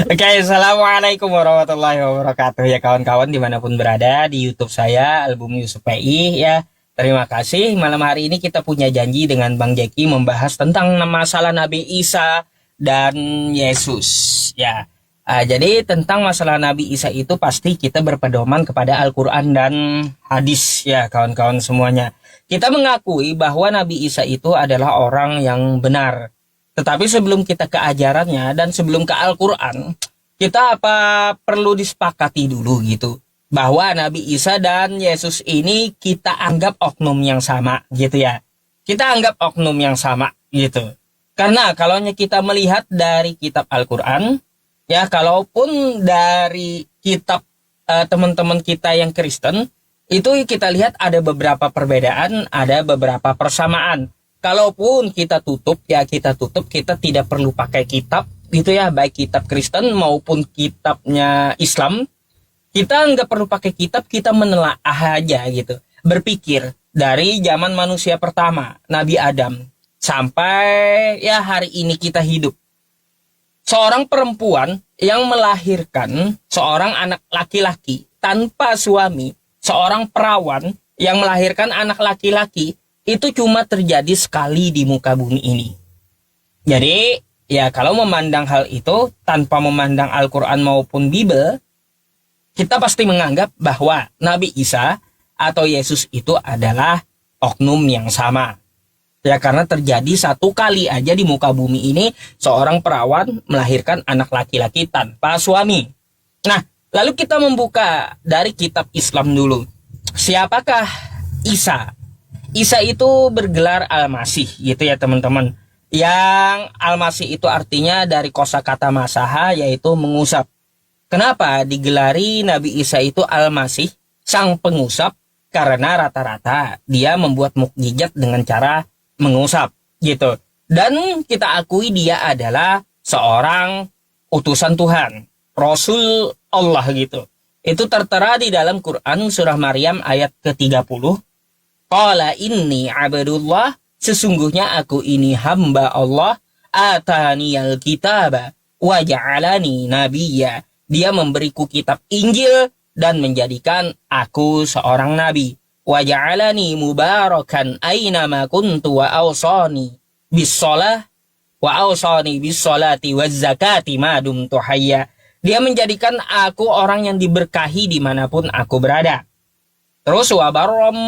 Oke, assalamualaikum warahmatullahi wabarakatuh ya kawan-kawan dimanapun berada di YouTube saya Album Yusuf PI ya. Terima kasih. Malam hari ini kita punya janji dengan Bang Jeki membahas tentang masalah Nabi Isa dan Yesus ya. Jadi tentang masalah Nabi Isa itu pasti kita berpedoman kepada Al-Quran dan hadis ya kawan-kawan semuanya. Kita mengakui bahwa Nabi Isa itu adalah orang yang benar. Tetapi sebelum kita ke ajarannya dan sebelum ke Al-Quran, kita apa perlu disepakati dulu gitu. Bahwa Nabi Isa dan Yesus ini kita anggap oknum yang sama gitu ya. Kita anggap oknum yang sama gitu. Karena kalau kita melihat dari kitab Al-Quran, ya kalaupun dari kitab teman-teman kita yang Kristen, itu kita lihat ada beberapa perbedaan, ada beberapa persamaan. Kalaupun kita tutup, kita tidak perlu pakai kitab gitu ya, baik kitab Kristen maupun kitabnya Islam. Kita nggak perlu pakai kitab, kita menelaah aja gitu. Berpikir dari zaman manusia pertama, Nabi Adam, sampai ya hari ini kita hidup. Seorang perempuan yang melahirkan seorang anak laki-laki tanpa suami, seorang perawan yang melahirkan anak laki-laki, itu cuma terjadi sekali di muka bumi ini. Jadi, ya kalau memandang hal itu tanpa memandang Al-Quran maupun Bible, kita pasti menganggap bahwa Nabi Isa atau Yesus itu adalah oknum yang sama. Ya karena terjadi satu kali aja di muka bumi ini seorang perawan melahirkan anak laki-laki tanpa suami. Nah, lalu kita membuka dari kitab Islam dulu. Siapakah Isa? Isa itu bergelar Al-Masih gitu ya teman-teman. Yang Al-Masih itu artinya dari kosakata masaha yaitu mengusap. Kenapa digelari Nabi Isa itu Al-Masih, sang pengusap? Karena rata-rata dia membuat mukjizat dengan cara mengusap gitu. Dan kita akui dia adalah seorang utusan Tuhan, Rasul Allah gitu. Itu tertera di dalam Quran surah Maryam ayat ke-30. Qala inni abdullah, sesungguhnya aku ini hamba Allah, ataniyal kitaba wa ja'alani nabiyya. Dia memberiku kitab Injil dan menjadikan aku seorang nabi. Wa ja'alani mubarakan aina ma kuntu wa awsani bis-shalah wa awsani bis-shalati waz zakati ma dumtu hayya. Dia menjadikan aku orang yang diberkahi dimanapun aku berada. Terus wa barram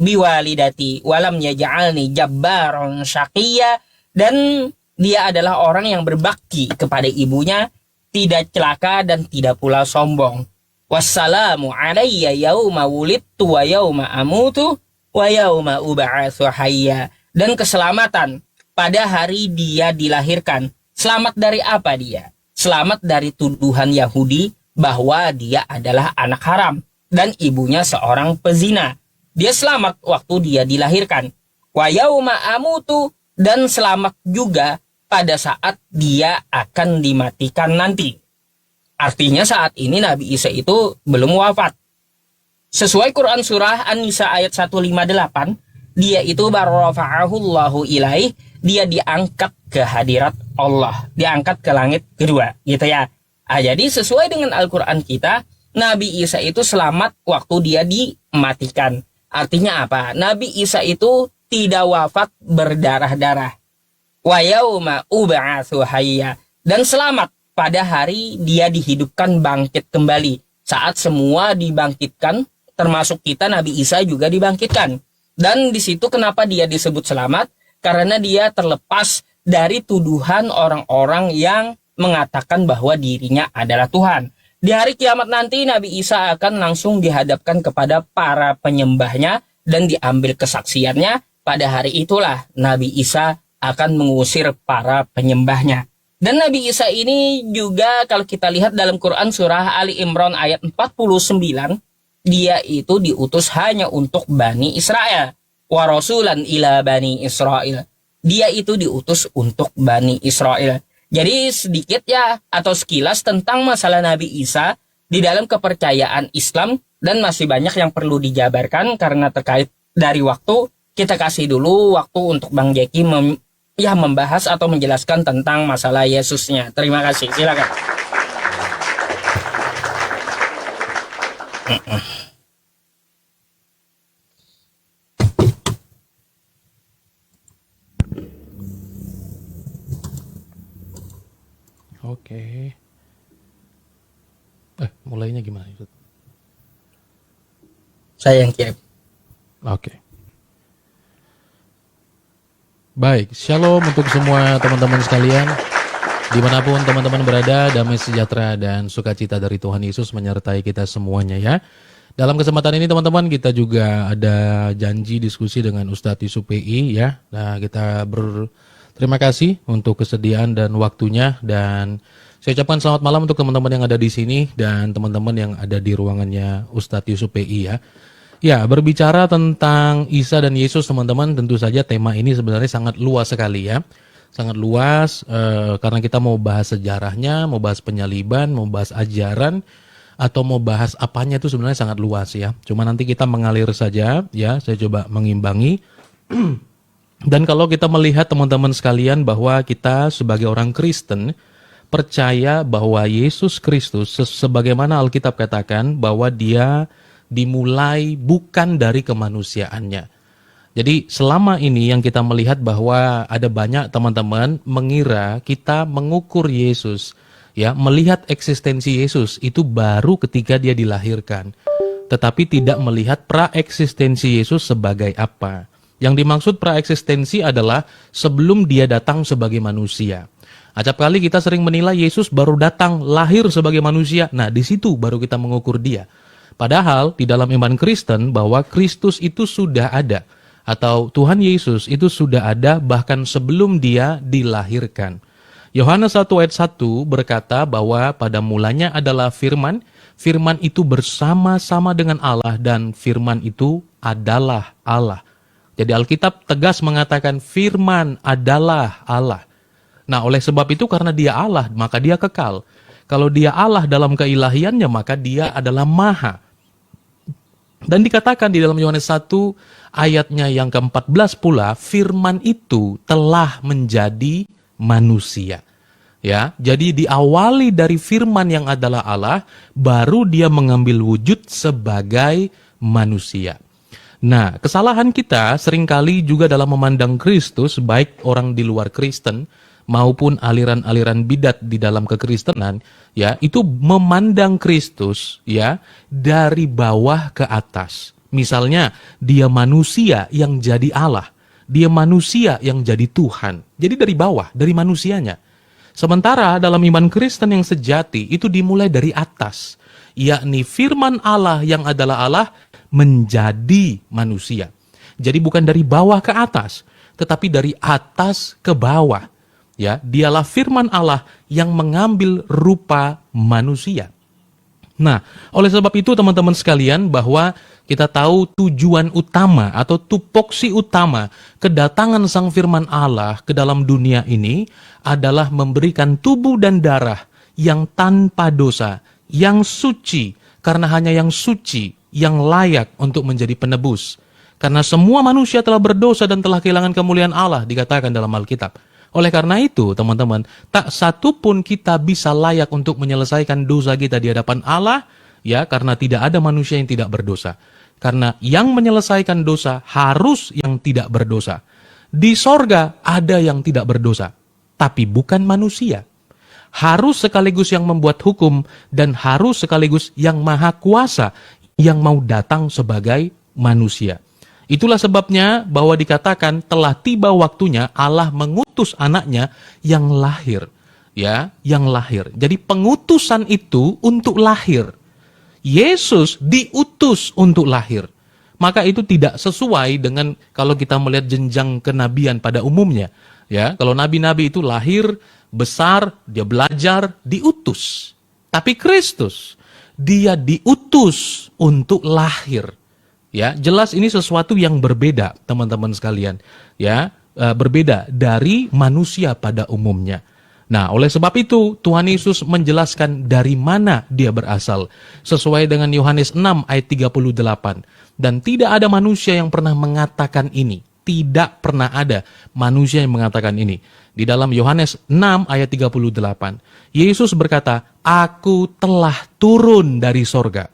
biwalidati walam yaj'alni jabbaron syaqiyya, dan dia adalah orang yang berbakti kepada ibunya, tidak celaka dan tidak pula sombong. Wassalamu alayya yauma wulidtu wa yauma amutu wa yauma ub'atsu hayya. Dan keselamatan pada hari dia dilahirkan. Selamat dari apa dia? Selamat dari tuduhan Yahudi bahwa dia adalah anak haram dan ibunya seorang pezina. Dia selamat waktu dia dilahirkan. Wa yauma amutu, dan selamat juga pada saat dia akan dimatikan nanti. Artinya saat ini Nabi Isa itu belum wafat. Sesuai Quran surah An-Nisa ayat 158, dia itu barrafa'ahullahu ilaih, dia diangkat ke hadirat Allah, diangkat ke langit kedua gitu ya. Jadi sesuai dengan Al-Quran kita, Nabi Isa itu selamat waktu dia dimatikan. Artinya apa? Nabi Isa itu tidak wafat berdarah-darah. Wa yauma ub'atsu hayya, dan selamat pada hari dia dihidupkan bangkit kembali. Saat semua dibangkitkan, termasuk kita, Nabi Isa juga dibangkitkan. Dan di situ kenapa dia disebut selamat? Karena dia terlepas dari tuduhan orang-orang yang mengatakan bahwa dirinya adalah Tuhan. Di hari kiamat nanti Nabi Isa akan langsung dihadapkan kepada para penyembahnya dan diambil kesaksiannya. Pada hari itulah Nabi Isa akan mengusir para penyembahnya. Dan Nabi Isa ini juga kalau kita lihat dalam Quran surah Ali Imran ayat 49, dia itu diutus hanya untuk Bani Israel. Wa rasulan ila Bani Israel. Dia itu diutus untuk Bani Israel. Jadi sedikit ya atau sekilas tentang masalah Nabi Isa di dalam kepercayaan Islam, dan masih banyak yang perlu dijabarkan karena terkait dari waktu. Kita kasih dulu waktu untuk Bang Jeki membahas atau menjelaskan tentang masalah Yesusnya. Terima kasih, silakan. Oke. Mulainya gimana Ustaz? Saya yang kirim. Oke. Baik, shalom untuk semua teman-teman sekalian. Dimanapun teman-teman berada, damai sejahtera dan sukacita dari Tuhan Yesus menyertai kita semuanya ya. Dalam kesempatan ini teman-teman kita juga ada janji diskusi dengan Ustadz Yusuf PI ya. Nah kita berterima kasih untuk kesediaan dan waktunya, dan saya ucapkan selamat malam untuk teman-teman yang ada di sini dan teman-teman yang ada di ruangannya Ustadz Yusuf PI ya. Ya, berbicara tentang Isa dan Yesus teman-teman, tentu saja tema ini sebenarnya sangat luas sekali ya. Sangat luas karena kita mau bahas sejarahnya, mau bahas penyaliban, mau bahas ajaran, atau mau bahas apanya itu sebenarnya sangat luas ya. Cuma nanti kita mengalir saja ya, saya coba mengimbangi. Dan kalau kita melihat teman-teman sekalian bahwa kita sebagai orang Kristen percaya bahwa Yesus Kristus sebagaimana Alkitab katakan bahwa dia dimulai bukan dari kemanusiaannya. Jadi selama ini yang kita melihat bahwa ada banyak teman-teman mengira kita mengukur Yesus, ya, melihat eksistensi Yesus itu baru ketika dia dilahirkan. Tetapi tidak melihat praeksistensi Yesus sebagai apa. Yang dimaksud praeksistensi adalah sebelum dia datang sebagai manusia. Acap kali kita sering menilai Yesus baru datang lahir sebagai manusia. Nah, di situ baru kita mengukur dia. Padahal di dalam iman Kristen bahwa Kristus itu sudah ada, atau Tuhan Yesus itu sudah ada bahkan sebelum dia dilahirkan. Yohanes 1 ayat 1 berkata bahwa pada mulanya adalah firman, firman itu bersama-sama dengan Allah dan firman itu adalah Allah. Jadi Alkitab tegas mengatakan firman adalah Allah. Nah, oleh sebab itu karena dia Allah maka dia kekal. Kalau dia Allah dalam keilahiannya maka dia adalah maha. Dan dikatakan di dalam Yohanes 1 ayatnya yang ke-14 pula, firman itu telah menjadi manusia. Ya, jadi diawali dari firman yang adalah Allah, baru dia mengambil wujud sebagai manusia. Nah, kesalahan kita seringkali juga dalam memandang Kristus, baik orang di luar Kristen maupun aliran-aliran bidat di dalam kekristenan, ya, itu memandang Kristus ya dari bawah ke atas. Misalnya, dia manusia yang jadi Allah, dia manusia yang jadi Tuhan. Jadi dari bawah, dari manusianya. Sementara dalam iman Kristen yang sejati itu dimulai dari atas, yakni firman Allah yang adalah Allah menjadi manusia. Jadi bukan dari bawah ke atas, tetapi dari atas ke bawah. Ya, dialah firman Allah yang mengambil rupa manusia. Nah, oleh sebab itu teman-teman sekalian bahwa kita tahu tujuan utama atau tupoksi utama kedatangan Sang Firman Allah ke dalam dunia ini adalah memberikan tubuh dan darah yang tanpa dosa, yang suci, karena hanya yang suci yang layak untuk menjadi penebus. Karena semua manusia telah berdosa dan telah kehilangan kemuliaan Allah, dikatakan dalam Alkitab. Oleh karena itu, teman-teman, tak satu pun kita bisa layak untuk menyelesaikan dosa kita di hadapan Allah, ya, karena tidak ada manusia yang tidak berdosa. Karena yang menyelesaikan dosa harus yang tidak berdosa. Di sorga ada yang tidak berdosa, tapi bukan manusia. Harus sekaligus yang membuat hukum dan harus sekaligus yang maha kuasa yang mau datang sebagai manusia. Itulah sebabnya bahwa dikatakan telah tiba waktunya Allah mengutus anaknya yang lahir. Ya, yang lahir. Jadi pengutusan itu untuk lahir. Yesus diutus untuk lahir. Maka itu tidak sesuai dengan kalau kita melihat jenjang kenabian pada umumnya. Ya, kalau nabi-nabi itu lahir, besar, dia belajar, diutus. Tapi Kristus, dia diutus untuk lahir. Ya, jelas ini sesuatu yang berbeda, teman-teman sekalian. Ya, berbeda dari manusia pada umumnya. Nah, oleh sebab itu Tuhan Yesus menjelaskan dari mana dia berasal. Sesuai dengan Yohanes 6 ayat 38. Dan tidak ada manusia yang pernah mengatakan ini. Tidak pernah ada manusia yang mengatakan ini. Di dalam Yohanes 6 ayat 38. Yesus berkata, "Aku telah turun dari sorga.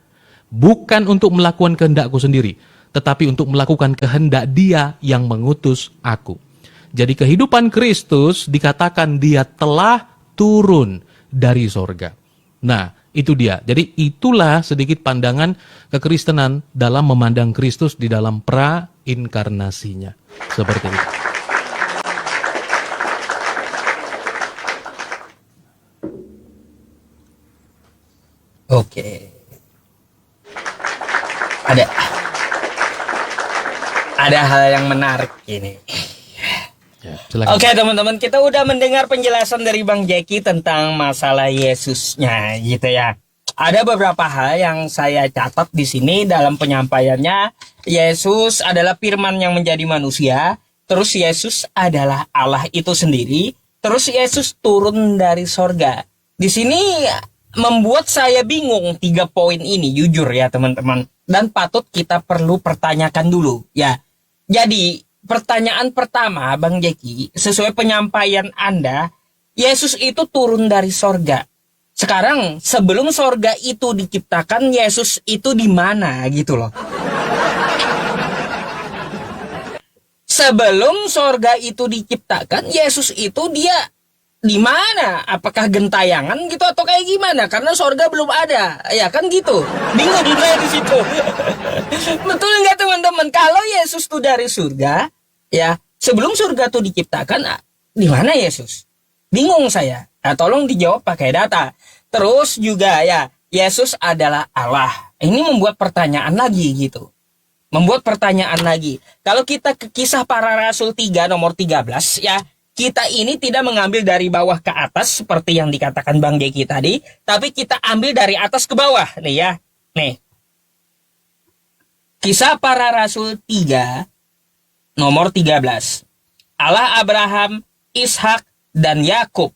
bukan untuk melakukan kehendakku sendiri, tetapi untuk melakukan kehendak Dia yang mengutus aku. Jadi kehidupan Kristus dikatakan Dia telah turun dari sorga. Nah, itu dia. Jadi itulah sedikit pandangan kekristenan dalam memandang Kristus di dalam pra-inkarnasinya. Seperti itu. Oke. Ada hal yang menarik ini. Ya, silakan. Oke teman-teman, kita udah mendengar penjelasan dari Bang Jeki tentang masalah Yesusnya gitu ya. Ada beberapa hal yang saya catat di sini dalam penyampaiannya. Yesus adalah firman yang menjadi manusia, terus Yesus adalah Allah itu sendiri, terus Yesus turun dari sorga. Di sini membuat saya bingung 3 poin ini, jujur ya teman-teman. Dan patut kita perlu pertanyakan dulu ya. Jadi pertanyaan pertama Bang Jeki, sesuai penyampaian Anda, Yesus itu turun dari sorga. Sekarang sebelum sorga itu diciptakan, Yesus itu di mana gitu loh. Sebelum sorga itu diciptakan, Yesus itu dia di mana? Apakah gentayangan gitu atau kayak gimana? Karena sorga belum ada, ya kan gitu. Bingung saya di situ. Betul nggak teman-teman? Kalau Yesus tuh dari surga, ya sebelum surga tuh diciptakan, di mana Yesus? Bingung saya. Nah, tolong dijawab pakai data. Terus juga ya, Yesus adalah Allah. Ini membuat pertanyaan lagi gitu. Membuat pertanyaan lagi. Kalau kita ke Kisah Para Rasul 3 nomor 13 ya, kita ini tidak mengambil dari bawah ke atas seperti yang dikatakan Bang Jeki tadi, tapi kita ambil dari atas ke bawah nih ya. Nih. Kisah Para Rasul 3 nomor 13. Allah Abraham, Ishak dan Yakub,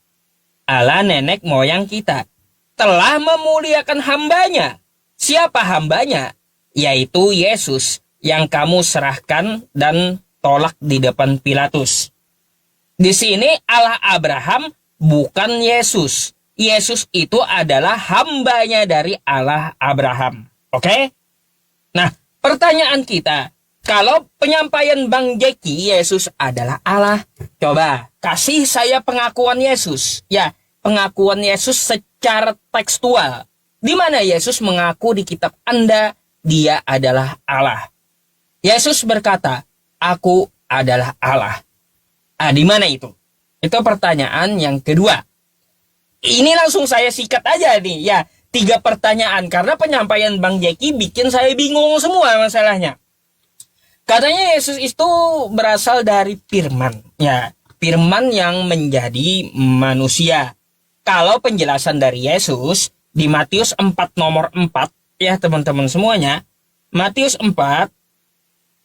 Allah nenek moyang kita, telah memuliakan hambanya. Siapa hambanya? Yaitu Yesus yang kamu serahkan dan tolak di depan Pilatus. Di sini Allah Abraham bukan Yesus. Yesus itu adalah hambanya dari Allah Abraham. Oke? Nah, pertanyaan kita, kalau penyampaian Bang Jeki Yesus adalah Allah, coba kasih saya pengakuan Yesus. Ya, pengakuan Yesus secara tekstual. Di mana Yesus mengaku di kitab Anda, Dia adalah Allah. Yesus berkata, aku adalah Allah. Di mana itu? Itu pertanyaan yang kedua. Ini langsung saya sikat aja nih, ya. 3 pertanyaan, karena penyampaian Bang Jeki bikin saya bingung semua masalahnya. Katanya Yesus itu berasal dari firman, ya. Firman yang menjadi manusia. Kalau penjelasan dari Yesus, di Matius 4 nomor 4, ya teman-teman semuanya, Matius 4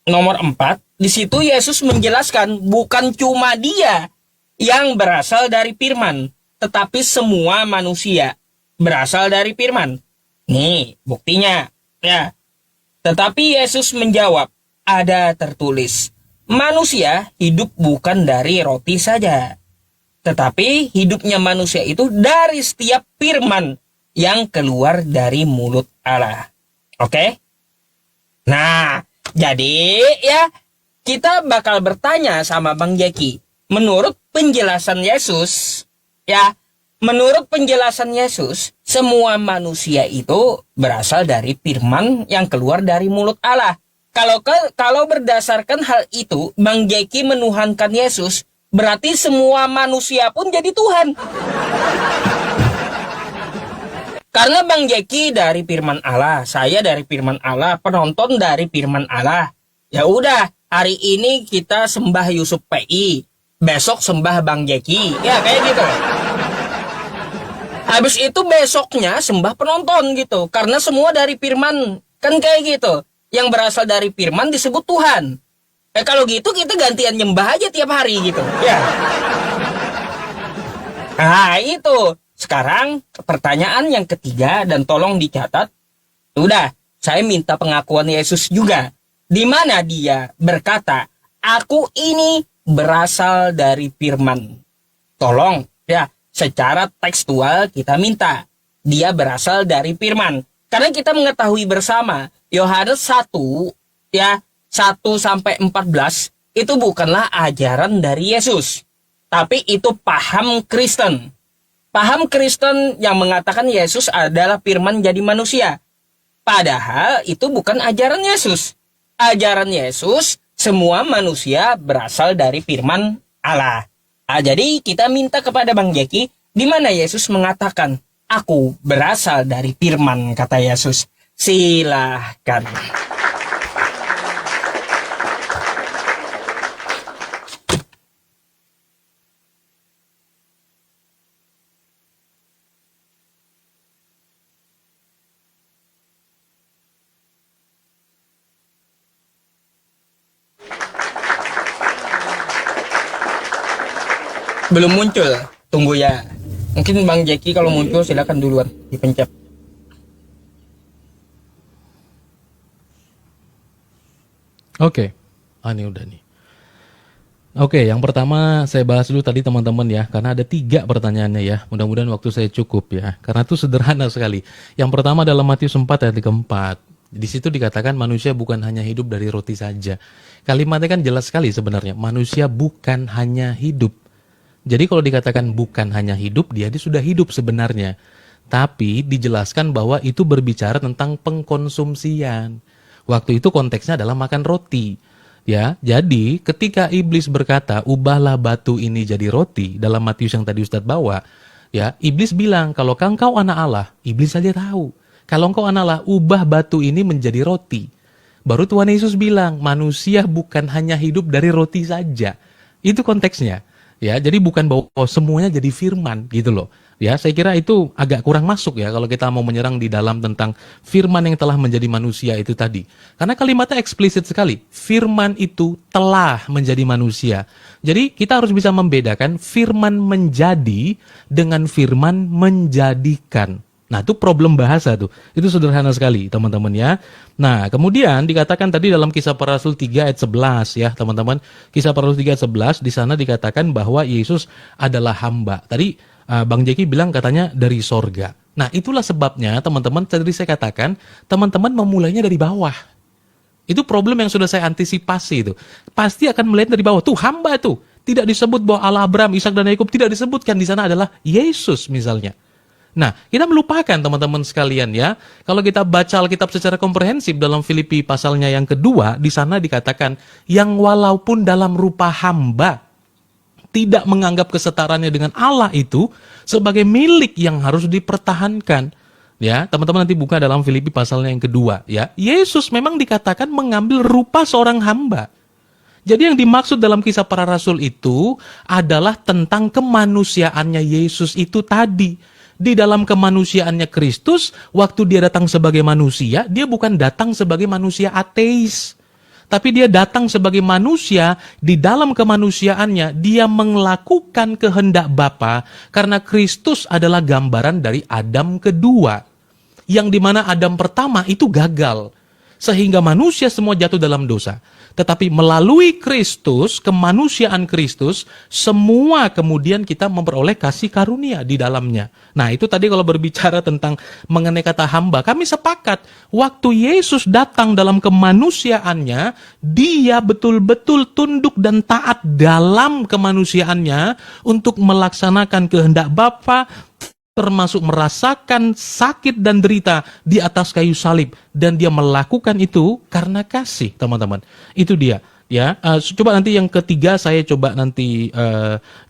nomor 4, di situ Yesus menjelaskan bukan cuma Dia yang berasal dari firman, tetapi semua manusia berasal dari firman. Nih, buktinya, ya. Tetapi Yesus menjawab, ada tertulis, manusia hidup bukan dari roti saja, tetapi hidupnya manusia itu dari setiap firman yang keluar dari mulut Allah. Oke? Nah, jadi ya kita bakal bertanya sama Bang Jeki. Menurut penjelasan Yesus, ya, menurut penjelasan Yesus, semua manusia itu berasal dari firman yang keluar dari mulut Allah. Kalau berdasarkan hal itu, Bang Jeki menuhankan Yesus, berarti semua manusia pun jadi Tuhan. Karena Bang Jeki dari firman Allah, saya dari firman Allah, penonton dari firman Allah. Ya udah, hari ini kita sembah Yusuf PI, besok sembah Bang Jeki, ya kayak gitu. Habis itu besoknya sembah penonton gitu, karena semua dari firman, kan kayak gitu. Yang berasal dari firman disebut Tuhan. Kalau gitu kita gantian nyembah aja tiap hari gitu, ya. Nah itu. Sekarang pertanyaan yang ketiga, dan tolong dicatat. Udah, saya minta pengakuan Yesus juga. Di mana Dia berkata, aku ini berasal dari firman. Tolong ya, secara tekstual kita minta. Dia berasal dari firman. Karena kita mengetahui bersama Yohanes 1 ya 1-14 itu bukanlah ajaran dari Yesus, tapi itu paham Kristen. Paham Kristen yang mengatakan Yesus adalah firman jadi manusia. Padahal itu bukan ajaran Yesus. Ajaran Yesus, semua manusia berasal dari firman Allah. Jadi kita minta kepada Bang Jeki, di mana Yesus mengatakan, aku berasal dari firman, kata Yesus. Silahkan. Belum muncul, tunggu ya. Mungkin Bang Jeki kalau muncul silakan duluan dipencet. Oke. Ini udah nih. Oke, yang pertama saya bahas dulu tadi teman-teman ya, karena ada 3 pertanyaannya ya. Mudah-mudahan waktu saya cukup ya, karena itu sederhana sekali. Yang pertama dalam Matius 4 ayat keempat. Di situ dikatakan manusia bukan hanya hidup dari roti saja. Kalimatnya kan jelas sekali sebenarnya. Manusia bukan hanya hidup. Jadi kalau dikatakan bukan hanya hidup, dia sudah hidup sebenarnya. Tapi dijelaskan bahwa itu berbicara tentang pengkonsumsian. Waktu itu konteksnya adalah makan roti. Ya, jadi ketika iblis berkata, ubahlah batu ini jadi roti, dalam Matius yang tadi Ustadz bawa, ya, iblis bilang, kalau engkau anak Allah, iblis saja tahu. Kalau engkau anak Allah, ubah batu ini menjadi roti. Baru Tuhan Yesus bilang, manusia bukan hanya hidup dari roti saja. Itu konteksnya. Ya, jadi bukan bahwa semuanya jadi firman gitu loh. Ya, saya kira itu agak kurang masuk ya kalau kita mau menyerang di dalam tentang firman yang telah menjadi manusia itu tadi. Karena kalimatnya eksplisit sekali. Firman itu telah menjadi manusia. Jadi kita harus bisa membedakan firman menjadi dengan firman menjadikan. Nah, itu problem bahasa tuh. Itu sederhana sekali, teman-teman ya. Nah, kemudian dikatakan tadi dalam Kisah Para Rasul 3 ayat 11 ya, teman-teman. Kisah Para Rasul 3 ayat 11 di sana dikatakan bahwa Yesus adalah hamba. Tadi Bang Jeki bilang katanya dari sorga. Nah, itulah sebabnya teman-teman tadi saya katakan, teman-teman memulainya dari bawah. Itu problem yang sudah saya antisipasi itu. Pasti akan melihat dari bawah. Tuh hamba tuh. Tidak disebut bahwa Allah Abraham, Ishak dan Yakub, tidak disebutkan di sana adalah Yesus misalnya. Nah, kita melupakan teman-teman sekalian ya. Kalau kita baca Alkitab secara komprehensif dalam Filipi pasalnya yang kedua, di sana dikatakan yang walaupun dalam rupa hamba tidak menganggap kesetaraannya dengan Allah itu sebagai milik yang harus dipertahankan. Ya, teman-teman nanti buka dalam Filipi pasalnya yang kedua ya. Yesus memang dikatakan mengambil rupa seorang hamba. Jadi yang dimaksud dalam Kisah Para Rasul itu adalah tentang kemanusiaannya Yesus itu tadi. Di dalam kemanusiaannya Kristus, waktu dia datang sebagai manusia, dia bukan datang sebagai manusia ateis. Tapi dia datang sebagai manusia, di dalam kemanusiaannya, dia melakukan kehendak Bapa, karena Kristus adalah gambaran dari Adam kedua. Yang dimana Adam pertama itu gagal. Sehingga manusia semua jatuh dalam dosa. Tetapi melalui Kristus, kemanusiaan Kristus, semua kemudian kita memperoleh kasih karunia di dalamnya. Nah, itu tadi kalau berbicara tentang mengenai kata hamba, kami sepakat. Waktu Yesus datang dalam kemanusiaannya, dia betul-betul tunduk dan taat dalam kemanusiaannya untuk melaksanakan kehendak Bapa, termasuk merasakan sakit dan derita di atas kayu salib, dan dia melakukan itu karena kasih, teman-teman. Itu dia ya. Coba nanti yang ketiga saya coba nanti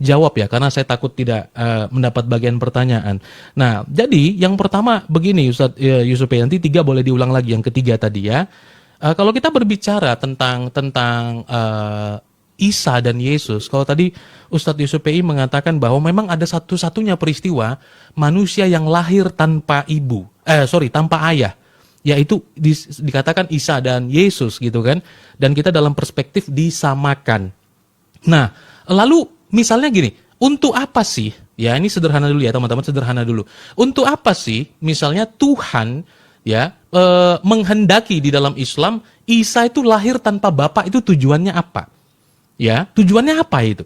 jawab ya, karena saya takut tidak mendapat bagian pertanyaan. Nah, jadi yang pertama begini Ustadz Yusuf, nanti 3 boleh diulang lagi yang ketiga tadi ya. Kalau kita berbicara tentang Isa dan Yesus, kalau tadi Ustadz Yusuf PI mengatakan bahwa memang ada satu-satunya peristiwa manusia yang lahir tanpa tanpa ayah, yaitu dikatakan Isa dan Yesus gitu kan, dan kita dalam perspektif disamakan. Nah, lalu misalnya gini, untuk apa sih, ya ini sederhana dulu ya teman-teman, sederhana dulu. Untuk apa sih misalnya Tuhan ya menghendaki di dalam Islam Isa itu lahir tanpa bapak, itu tujuannya apa? Ya, tujuannya apa itu?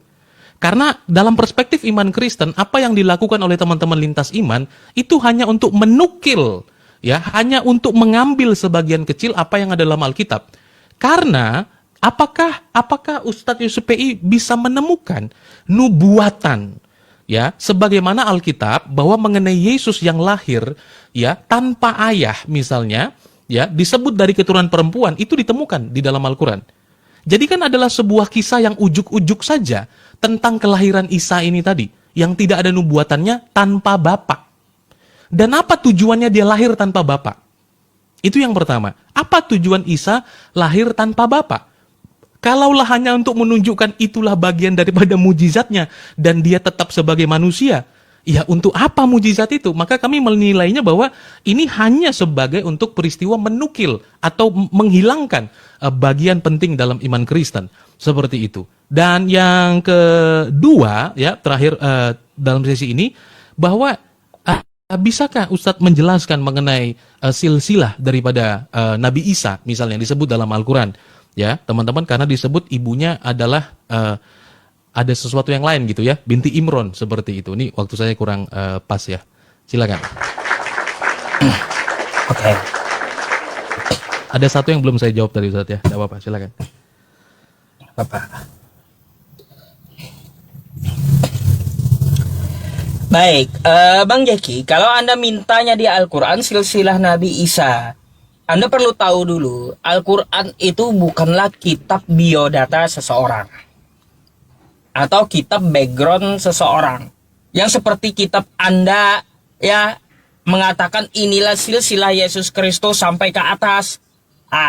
Karena dalam perspektif iman Kristen, apa yang dilakukan oleh teman-teman lintas iman itu hanya untuk menukil ya, hanya untuk mengambil sebagian kecil apa yang ada dalam Alkitab. Karena apakah Ustadz Yusuf PI bisa menemukan nubuatan, ya, sebagaimana Alkitab bahwa mengenai Yesus yang lahir, ya, tanpa ayah misalnya, ya, disebut dari keturunan perempuan, itu ditemukan di dalam Al-Quran. Jadi kan adalah sebuah kisah yang ujuk-ujuk saja tentang kelahiran Isa ini tadi, yang tidak ada nubuatannya tanpa bapak. Dan apa tujuannya dia lahir tanpa bapak? Itu yang pertama. Apa tujuan Isa lahir tanpa bapak? Kalaulah hanya untuk menunjukkan itulah bagian daripada mujizatnya dan dia tetap sebagai manusia, ya untuk apa mujizat itu? Maka kami menilainya bahwa ini hanya sebagai untuk peristiwa menukil atau menghilangkan bagian penting dalam iman Kristen. Seperti itu. Dan yang kedua, ya terakhir dalam sesi ini, bahwa bisakah Ustadz menjelaskan mengenai silsilah daripada Nabi Isa misalnya yang disebut dalam Al-Quran? Ya, teman-teman, karena disebut ibunya adalah ada sesuatu yang lain gitu ya, binti Imron seperti itu. Ini waktu saya kurang pas ya. Silakan. Oke. Ada satu yang belum saya jawab tadi Ustaz ya. Tidak apa-apa, silakan. Bapak. Baik, Bang Jeki, kalau Anda mintanya di Al-Quran silsilah Nabi Isa, Anda perlu tahu dulu, Al-Quran itu bukanlah kitab biodata seseorang. Atau kitab background seseorang. Yang seperti kitab Anda, ya, mengatakan inilah silsilah Yesus Kristus sampai ke atas.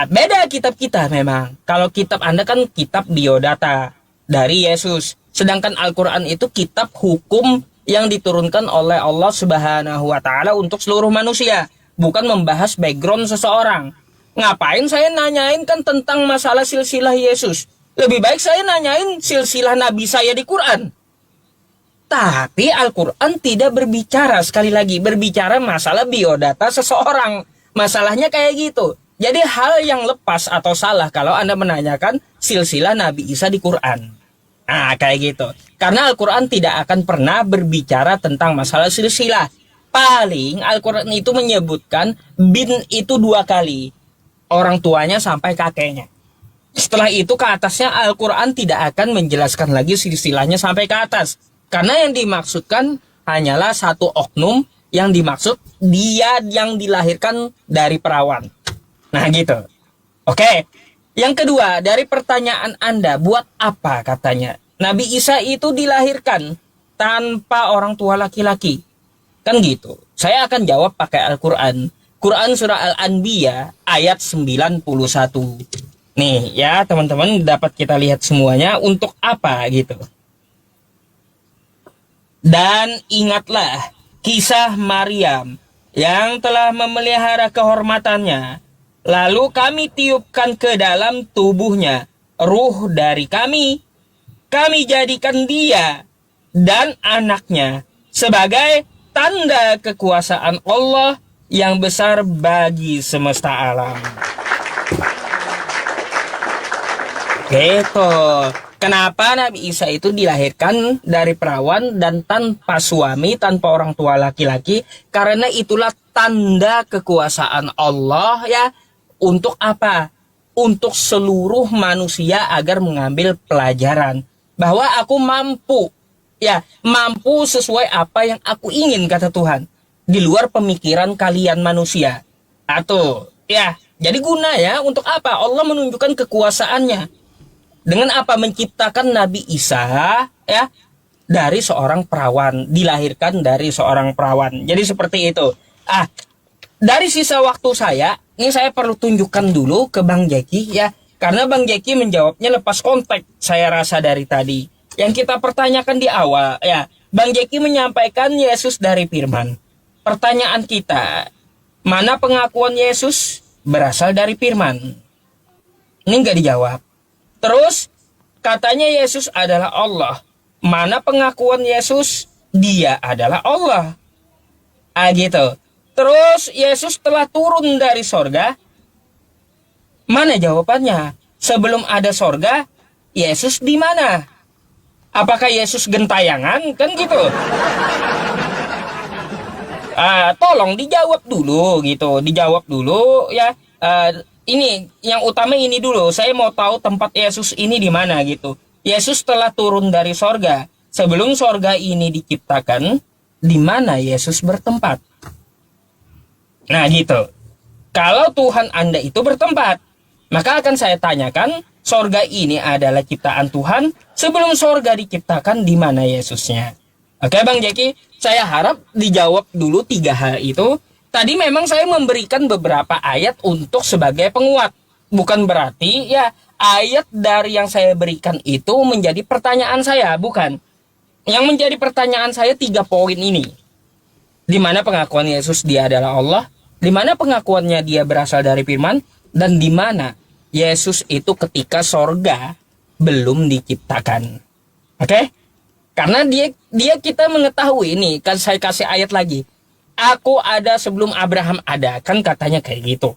Beda kitab kita memang. Kalau kitab Anda kan kitab biodata dari Yesus. Sedangkan Al-Quran itu kitab hukum yang diturunkan oleh Allah Subhanahu wa Ta'ala untuk seluruh manusia. Bukan membahas background seseorang. Ngapain saya nanyain kan tentang masalah silsilah Yesus? Lebih baik saya nanyain silsilah Nabi saya di Quran. Tapi Al-Quran tidak berbicara, sekali lagi, berbicara masalah biodata seseorang. Masalahnya kayak gitu. Jadi hal yang lepas atau salah kalau Anda menanyakan silsilah Nabi Isa di Quran. Nah, kayak gitu. Karena Al-Quran tidak akan pernah berbicara tentang masalah silsilah. Paling Al-Quran itu menyebutkan bin itu 2 kali. Orang tuanya sampai kakeknya. Setelah itu ke atasnya Al-Quran tidak akan menjelaskan lagi silsilahnya sampai ke atas. Karena yang dimaksudkan hanyalah satu oknum yang dimaksud dia yang dilahirkan dari perawan. Nah gitu. Oke. Yang kedua, dari pertanyaan Anda, buat apa katanya? Nabi Isa itu dilahirkan tanpa orang tua laki-laki. Kan gitu. Saya akan jawab pakai Al-Quran. Quran surah Al-Anbiya ayat 91. Nih ya teman-teman, dapat kita lihat semuanya untuk apa gitu. Dan ingatlah kisah Maryam yang telah memelihara kehormatannya. Lalu kami tiupkan ke dalam tubuhnya ruh dari kami. Kami jadikan dia dan anaknya sebagai tanda kekuasaan Allah yang besar bagi semesta alam. Gitu. Kenapa Nabi Isa itu dilahirkan dari perawan dan tanpa suami, tanpa orang tua laki-laki? Karena itulah tanda kekuasaan Allah ya. Untuk apa? Untuk seluruh manusia agar mengambil pelajaran. Bahwa aku mampu. Ya, mampu sesuai apa yang aku ingin, kata Tuhan. Di luar pemikiran kalian manusia. Atau, ya, jadi guna ya, untuk apa? Allah menunjukkan kekuasaannya. Dengan apa? Menciptakan Nabi Isa, ya, dari seorang perawan. Dilahirkan dari seorang perawan. Jadi seperti itu. Dari sisa waktu saya, ini saya perlu tunjukkan dulu ke Bang Jeki, ya. Karena Bang Jeki menjawabnya lepas konteks, saya rasa dari tadi. Yang kita pertanyakan di awal, ya, Bang Jeki menyampaikan Yesus dari firman. Pertanyaan kita, mana pengakuan Yesus berasal dari firman? Ini nggak dijawab. Terus, katanya Yesus adalah Allah. Mana pengakuan Yesus? Dia adalah Allah. Gitu. Terus, Yesus telah turun dari sorga. Mana jawabannya? Sebelum ada sorga, Yesus di mana? Apakah Yesus gentayangan? Kan gitu. Tolong dijawab dulu gitu, dijawab dulu ya. Ini yang utama ini dulu. Saya mau tahu tempat Yesus ini di mana gitu. Yesus telah turun dari sorga. Sebelum sorga ini diciptakan, di mana Yesus bertempat? Nah gitu. Kalau Tuhan Anda itu bertempat, maka akan saya tanyakan, sorga ini adalah ciptaan Tuhan. Sebelum sorga diciptakan, di mana Yesusnya? Oke Bang Jeki, saya harap dijawab dulu 3 hal itu. Tadi memang saya memberikan beberapa ayat untuk sebagai penguat. Bukan berarti ya ayat dari yang saya berikan itu menjadi pertanyaan saya, bukan. Yang menjadi pertanyaan saya 3 poin ini. Di mana pengakuan Yesus dia adalah Allah, di mana pengakuannya dia berasal dari firman, dan di mana Yesus itu ketika sorga belum diciptakan. Oke? Karena dia kita mengetahui ini, kan saya kasih ayat lagi. Aku ada sebelum Abraham ada, kan katanya kayak gitu.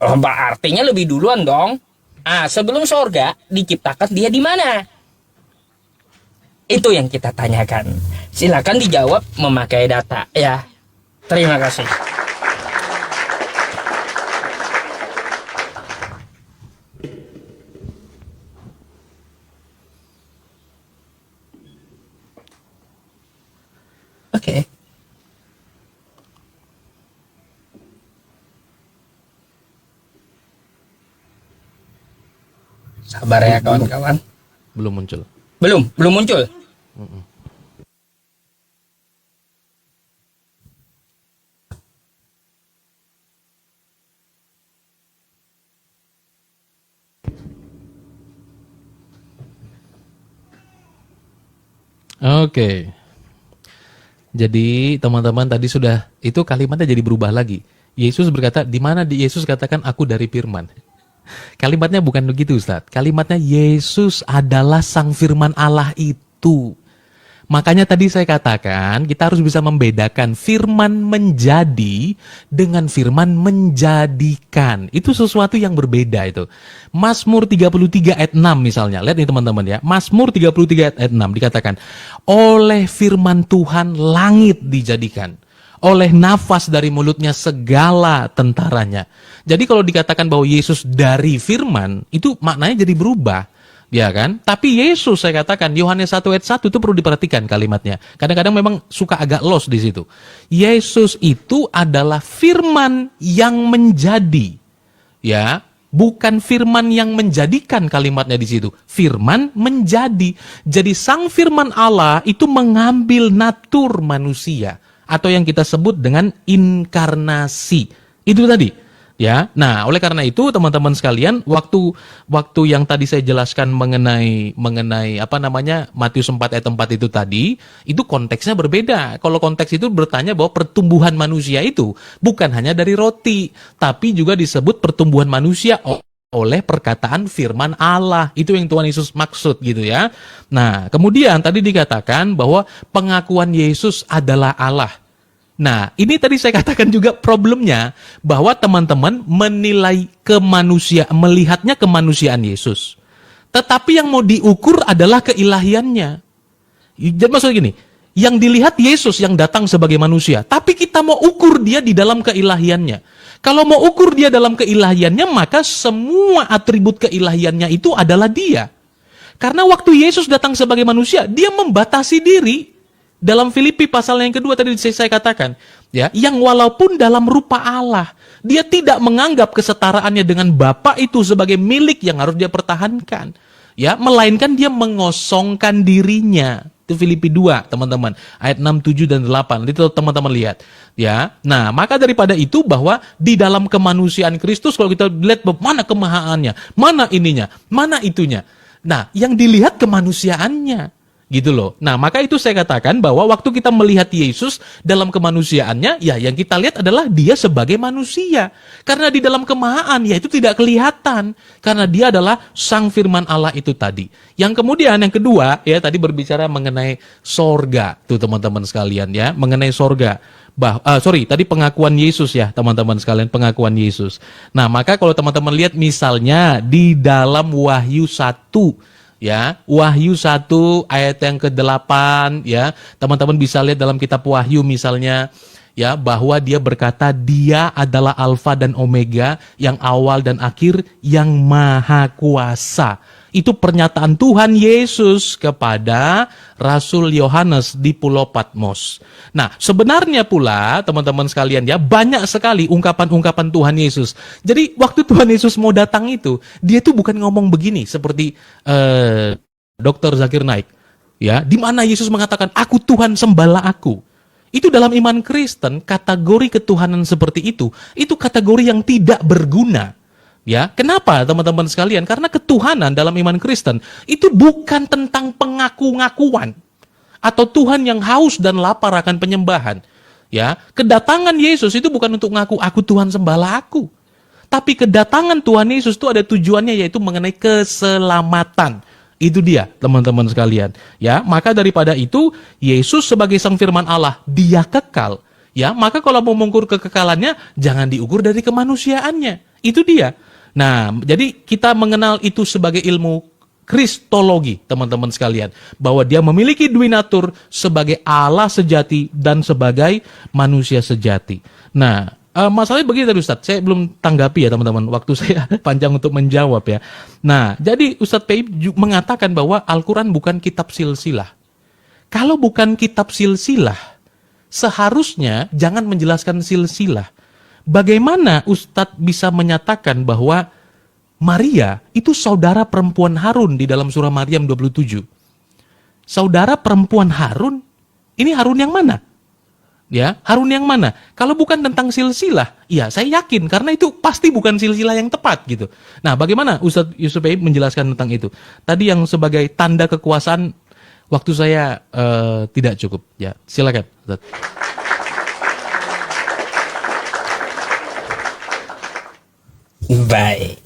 Artinya lebih duluan dong. Sebelum sorga diciptakan dia di mana? Itu yang kita tanyakan. Silakan dijawab memakai data ya. Terima kasih. Oke. Sabar ya kawan-kawan. Belum muncul. Belum muncul. Oke. Jadi teman-teman tadi sudah itu kalimatnya jadi berubah lagi. Yesus berkata, di mana Yesus katakan aku dari firman. Kalimatnya bukan begitu Ustaz. Kalimatnya Yesus adalah sang firman Allah itu. Makanya tadi saya katakan kita harus bisa membedakan firman menjadi dengan firman menjadikan. Itu sesuatu yang berbeda itu. Mazmur 33 ayat 6 misalnya. Lihat nih teman-teman ya. Mazmur 33 ayat 6 dikatakan, oleh firman Tuhan langit dijadikan. Oleh nafas dari mulutnya segala tentaranya. Jadi kalau dikatakan bahwa Yesus dari firman, itu maknanya jadi berubah. Ya kan? Tapi Yesus saya katakan, Yohanes 1 ayat 1 itu perlu diperhatikan kalimatnya. Kadang-kadang memang suka agak lost di situ. Yesus itu adalah firman yang menjadi. Ya, bukan firman yang menjadikan kalimatnya di situ. Firman menjadi. Jadi sang firman Allah itu mengambil natur manusia. Atau yang kita sebut dengan inkarnasi. Itu tadi. Ya, nah oleh karena itu teman-teman sekalian, waktu yang tadi saya jelaskan mengenai apa namanya Matius 4 ayat 4 itu tadi, itu konteksnya berbeda. Kalau konteks itu bertanya bahwa pertumbuhan manusia itu bukan hanya dari roti, tapi juga disebut pertumbuhan manusia oleh perkataan firman Allah. Itu yang Tuhan Yesus maksud gitu ya. Nah, kemudian tadi dikatakan bahwa pengakuan Yesus adalah Allah. Nah, ini tadi saya katakan juga problemnya bahwa teman-teman menilai melihatnya kemanusiaan Yesus. Tetapi yang mau diukur adalah keilahiannya. Jadi maksudnya gini, yang dilihat Yesus yang datang sebagai manusia, tapi kita mau ukur dia di dalam keilahiannya. Kalau mau ukur dia dalam keilahiannya, maka semua atribut keilahiannya itu adalah dia. Karena waktu Yesus datang sebagai manusia, dia membatasi diri. Dalam Filipi pasal yang kedua tadi saya katakan, ya, yang walaupun dalam rupa Allah, dia tidak menganggap kesetaraannya dengan Bapa itu sebagai milik yang harus dia pertahankan, ya, melainkan dia mengosongkan dirinya. Itu Filipi 2, teman-teman, ayat 6, 7 dan 8. Itu teman-teman lihat, ya. Nah, maka daripada itu bahwa di dalam kemanusiaan Kristus kalau kita lihat mana kemahaannya, mana ininya, mana itunya. Nah, yang dilihat kemanusiaannya. Gitu loh. Nah, maka itu saya katakan bahwa waktu kita melihat Yesus dalam kemanusiaannya, ya yang kita lihat adalah dia sebagai manusia. Karena di dalam kemahaan, ya itu tidak kelihatan. Karena dia adalah sang firman Allah itu tadi. Yang kemudian, yang kedua, ya tadi berbicara mengenai sorga. Tuh teman-teman sekalian ya, mengenai sorga. Tadi pengakuan Yesus ya teman-teman sekalian, pengakuan Yesus. Nah, maka kalau teman-teman lihat misalnya di dalam Wahyu 1, ya, Wahyu 1 ayat yang ke-8 ya. Teman-teman bisa lihat dalam kitab Wahyu misalnya ya, bahwa dia berkata dia adalah Alfa dan Omega, yang awal dan akhir, yang maha kuasa. Itu pernyataan Tuhan Yesus kepada Rasul Yohanes di Pulau Patmos. Nah, sebenarnya pula teman-teman sekalian ya, banyak sekali ungkapan-ungkapan Tuhan Yesus. Jadi waktu Tuhan Yesus mau datang itu, dia tuh bukan ngomong begini seperti Dr. Zakir Naik, ya, di mana Yesus mengatakan, "Aku Tuhan, sembahlah aku." Itu dalam iman Kristen, kategori ketuhanan seperti itu kategori yang tidak berguna. Ya, kenapa teman-teman sekalian? Karena ketuhanan dalam iman Kristen itu bukan tentang pengaku-ngakuan atau Tuhan yang haus dan lapar akan penyembahan. Ya, kedatangan Yesus itu bukan untuk ngaku aku Tuhan, sembahlah aku. Tapi kedatangan Tuhan Yesus itu ada tujuannya, yaitu mengenai keselamatan. Itu dia, teman-teman sekalian. Ya, maka daripada itu, Yesus sebagai Sang Firman Allah, dia kekal. Ya, maka kalau mau mengukur kekekalannya, jangan diukur dari kemanusiaannya. Itu dia. Nah, jadi kita mengenal itu sebagai ilmu Kristologi, teman-teman sekalian. Bahwa dia memiliki dui natur sebagai Allah sejati dan sebagai manusia sejati. Nah, masalahnya begini tadi Ustadz, saya belum tanggapi ya teman-teman, waktu saya panjang untuk menjawab ya. Nah, jadi Ustadz Pei mengatakan bahwa Al-Quran bukan kitab silsilah. Kalau bukan kitab silsilah, seharusnya jangan menjelaskan silsilah. Bagaimana Ustadz bisa menyatakan bahwa Maria itu saudara perempuan Harun di dalam surah Maryam 27? Saudara perempuan Harun? Ini Harun yang mana? Ya, Harun yang mana? Kalau bukan tentang silsilah, ya saya yakin karena itu pasti bukan silsilah yang tepat gitu. Nah, bagaimana Ustadz Yusuf menjelaskan tentang itu? Tadi yang sebagai tanda kekuasaan, waktu saya tidak cukup. Ya, silakan Ustadz. Baik.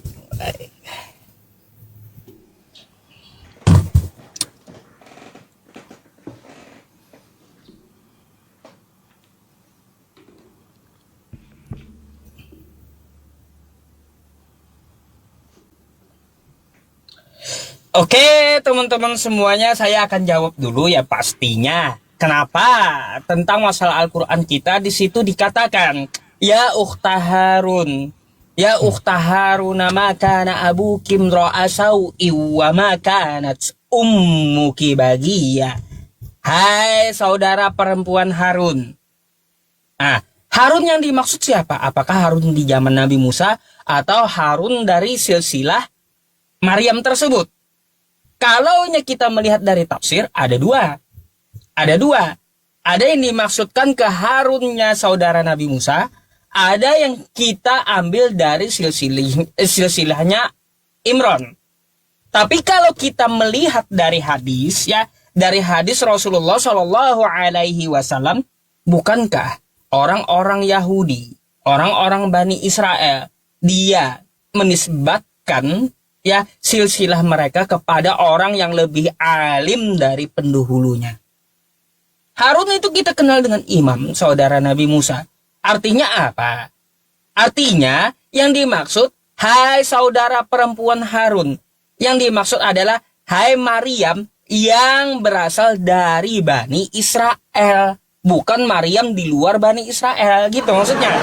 Oke, teman-teman semuanya, saya akan jawab dulu ya pastinya. Kenapa? Tentang masalah Al-Quran kita di situ dikatakan, ya ukhta Harun, ya ukhta Harun, maka na abu kim ro'asau iwa maka nat ummuki bagiya. Hai saudara perempuan Harun. Nah, Harun yang dimaksud siapa? Apakah Harun di zaman Nabi Musa atau Harun dari silsilah Maryam tersebut? Kalau kita melihat dari tafsir, ada dua. Ada dua. Ada yang dimaksudkan ke Harunnya saudara Nabi Musa. Ada yang kita ambil dari silsilahnya Imran. Tapi kalau kita melihat dari hadis, ya, dari hadis Rasulullah Shallallahu Alaihi Wasallam, bukankah orang-orang Yahudi, orang-orang Bani Israel, dia menisbatkan ya silsilah mereka kepada orang yang lebih alim dari pendahulunya. Harun itu kita kenal dengan imam, saudara Nabi Musa. Artinya apa? Artinya yang dimaksud, hai saudara perempuan Harun. Yang dimaksud adalah, hai Maryam yang berasal dari Bani Israel. Bukan Maryam di luar Bani Israel, gitu maksudnya.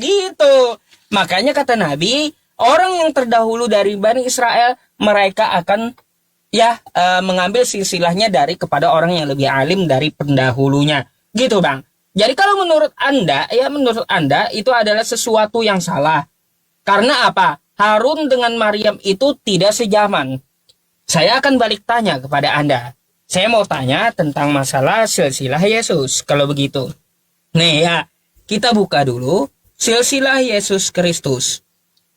Gitu. Makanya kata Nabi, orang yang terdahulu dari Bani Israel, mereka akan mengambil silsilahnya dari kepada orang yang lebih alim dari pendahulunya. Gitu Bang. Jadi kalau menurut Anda itu adalah sesuatu yang salah. Karena apa? Harun dengan Maryam itu tidak sejaman. Saya akan balik tanya kepada Anda. Saya mau tanya tentang masalah silsilah Yesus. Kalau begitu. Nih ya, kita buka dulu silsilah Yesus Kristus.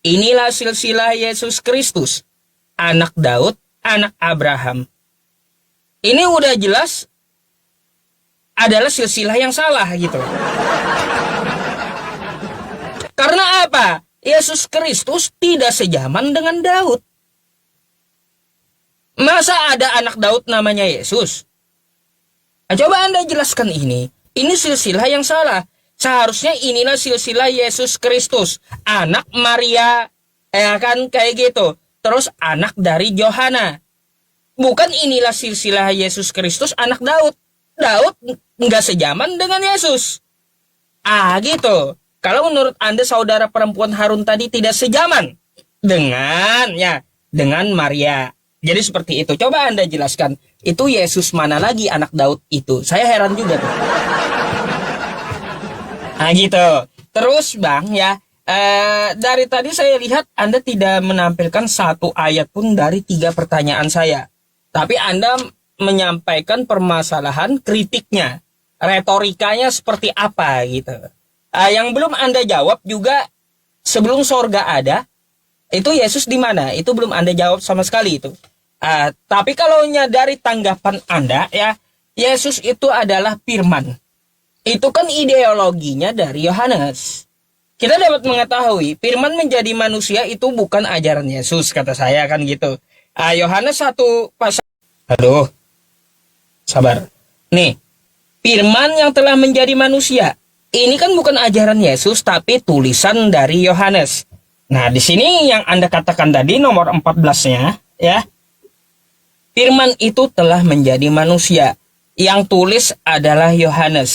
Inilah silsilah Yesus Kristus, anak Daud, anak Abraham. Ini udah jelas adalah silsilah yang salah gitu. Karena apa? Yesus Kristus tidak sejaman dengan Daud. Masa ada anak Daud namanya Yesus? Nah, coba Anda jelaskan ini. Ini silsilah yang salah. Seharusnya inilah silsilah Yesus Kristus, anak Maria, kan kayak gitu. Terus anak dari Johana. Bukan inilah silsilah Yesus Kristus, anak Daud. Daud nggak sejaman dengan Yesus. Ah gitu. Kalau menurut Anda saudara perempuan Harun tadi tidak sejaman dengan Maria. Jadi seperti itu. Coba Anda jelaskan, itu Yesus mana lagi anak Daud itu? Saya heran juga tuh. Nah gitu. Terus Bang ya, dari tadi saya lihat Anda tidak menampilkan satu ayat pun dari 3 pertanyaan saya. Tapi Anda menyampaikan permasalahan kritiknya. Retorikanya seperti apa gitu. Yang belum Anda jawab juga, sebelum sorga ada, itu Yesus di mana? Itu belum Anda jawab sama sekali itu. Tapi kalau dari tanggapan Anda ya, Yesus itu adalah firman. Itu kan ideologinya dari Yohanes. Kita dapat mengetahui firman menjadi manusia itu bukan ajaran Yesus, kata saya kan gitu. Yohanes 1 pasal. Aduh, sabar. Nih, firman yang telah menjadi manusia. Ini kan bukan ajaran Yesus, tapi tulisan dari Yohanes. Nah, di sini yang Anda katakan tadi nomor 14-nya, ya. Firman itu telah menjadi manusia. Yang tulis adalah Yohanes.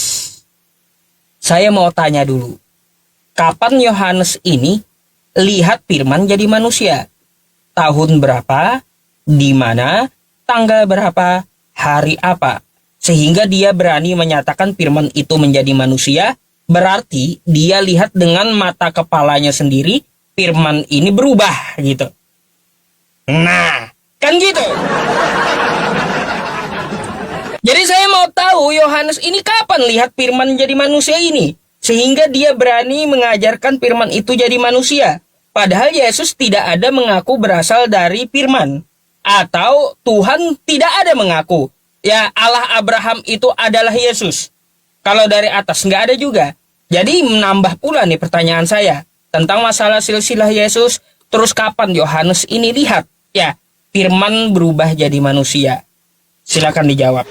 Saya mau tanya dulu. Kapan Yohanes ini lihat firman jadi manusia? Tahun berapa? Di mana? Tanggal berapa? Hari apa? Sehingga dia berani menyatakan firman itu menjadi manusia. Berarti dia lihat dengan mata kepalanya sendiri, firman ini berubah gitu. Nah, kan gitu. Jadi saya mau tahu Yohanes ini kapan lihat firman jadi manusia ini, sehingga dia berani mengajarkan firman itu jadi manusia. Padahal Yesus tidak ada mengaku berasal dari firman. Atau Tuhan tidak ada mengaku. Ya, Allah Abraham itu adalah Yesus. Kalau dari atas nggak ada juga. Jadi menambah pula nih pertanyaan saya tentang masalah silsilah Yesus. Terus kapan Yohanes ini lihat ya firman berubah jadi manusia? Silakan dijawab.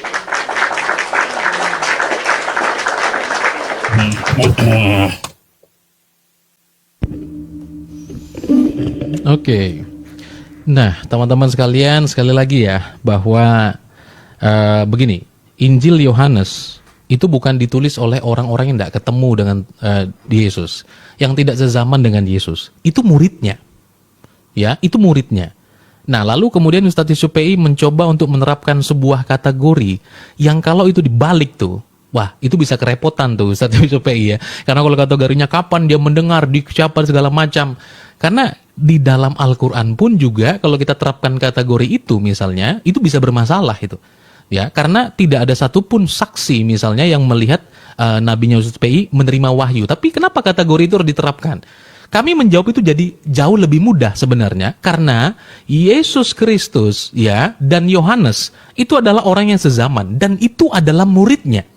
Oke. Nah, teman-teman sekalian, sekali lagi ya bahwa begini, Injil Yohanes itu bukan ditulis oleh orang-orang yang tidak ketemu dengan Yesus, yang tidak sezaman dengan Yesus. Itu muridnya. Ya, itu muridnya. Nah, lalu kemudian Ustadz Yusuf PI mencoba untuk menerapkan sebuah kategori yang kalau itu dibalik tuh, wah, itu bisa kerepotan tuh Ustadz Yusuf PI ya. Karena kalau kategorinya kapan dia mendengar, di siapa segala macam. Karena di dalam Al-Quran pun juga kalau kita terapkan kategori itu misalnya, itu bisa bermasalah itu. Ya, karena tidak ada satupun saksi misalnya yang melihat Nabi Yusuf PI menerima wahyu. Tapi kenapa kategori itu harus diterapkan? Kami menjawab itu jadi jauh lebih mudah sebenarnya karena Yesus Kristus ya dan Yohanes itu adalah orang yang sezaman dan itu adalah muridnya.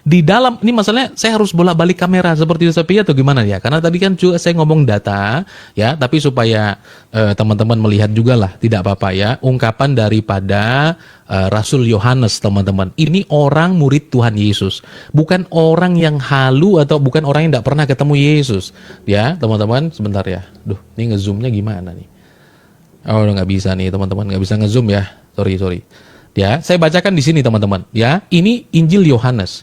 Di dalam ini masalahnya saya harus bolak-balik kamera seperti Ustaz Pia atau gimana ya? Karena tadi kan juga saya ngomong data ya, tapi supaya teman-teman melihat juga lah, tidak apa-apa ya. Ungkapan daripada Rasul Yohanes, teman-teman. Ini orang murid Tuhan Yesus, bukan orang yang halu atau bukan orang yang tidak pernah ketemu Yesus. Ya, teman-teman, sebentar ya. Duh, ini ngezoomnya gimana nih? Oh, nggak bisa nih, teman-teman, nggak bisa ngezoom ya. Sorry. Ya, saya bacakan di sini, teman-teman. Ya, ini Injil Yohanes.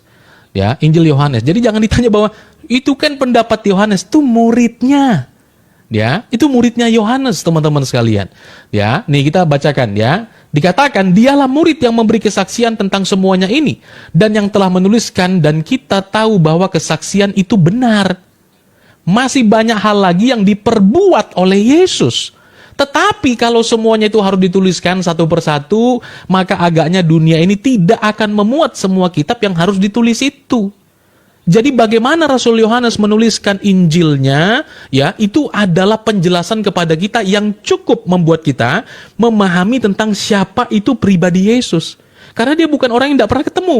Ya, Injil Yohanes. Jadi jangan ditanya bahwa itu kan pendapat Yohanes, itu muridnya. Ya, itu muridnya Yohanes, teman-teman sekalian. Ya, nih kita bacakan ya. Dikatakan dialah murid yang memberi kesaksian tentang semuanya ini dan yang telah menuliskan dan kita tahu bahwa kesaksian itu benar. Masih banyak hal lagi yang diperbuat oleh Yesus. Tetapi kalau semuanya itu harus dituliskan satu persatu, maka agaknya dunia ini tidak akan memuat semua kitab yang harus ditulis itu. Jadi bagaimana Rasul Yohanes menuliskan Injilnya, ya itu adalah penjelasan kepada kita yang cukup membuat kita memahami tentang siapa itu pribadi Yesus. Karena dia bukan orang yang tidak pernah ketemu,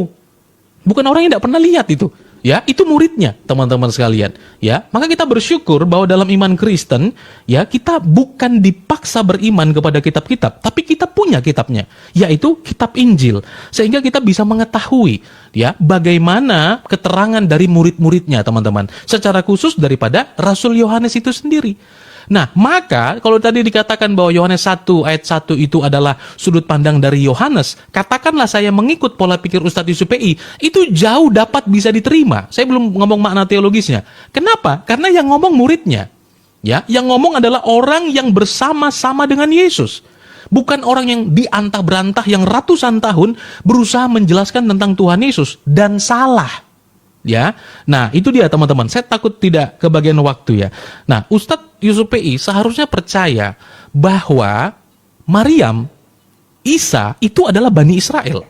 bukan orang yang tidak pernah lihat itu. Ya, itu muridnya, teman-teman sekalian. Ya, maka kita bersyukur bahwa dalam iman Kristen, ya, kita bukan dipaksa beriman kepada kitab-kitab, tapi kita punya kitabnya, yaitu kitab Injil. Sehingga kita bisa mengetahui, ya, bagaimana keterangan dari murid-muridnya, teman-teman. Secara khusus daripada Rasul Yohanes itu sendiri. Nah, maka kalau tadi dikatakan bahwa Yohanes 1 ayat 1 itu adalah sudut pandang dari Yohanes, katakanlah saya mengikut pola pikir Ustadz Yusuf PI, itu jauh dapat bisa diterima. Saya belum ngomong makna teologisnya. Kenapa? Karena yang ngomong muridnya. Ya, yang ngomong adalah orang yang bersama-sama dengan Yesus. Bukan orang yang diantah berantah yang ratusan tahun berusaha menjelaskan tentang Tuhan Yesus dan salah. Ya, nah itu dia teman-teman. Saya takut tidak kebagian waktu ya. Nah, Ustadz Yusuf PI seharusnya percaya bahwa Maryam, Isa itu adalah Bani Israel.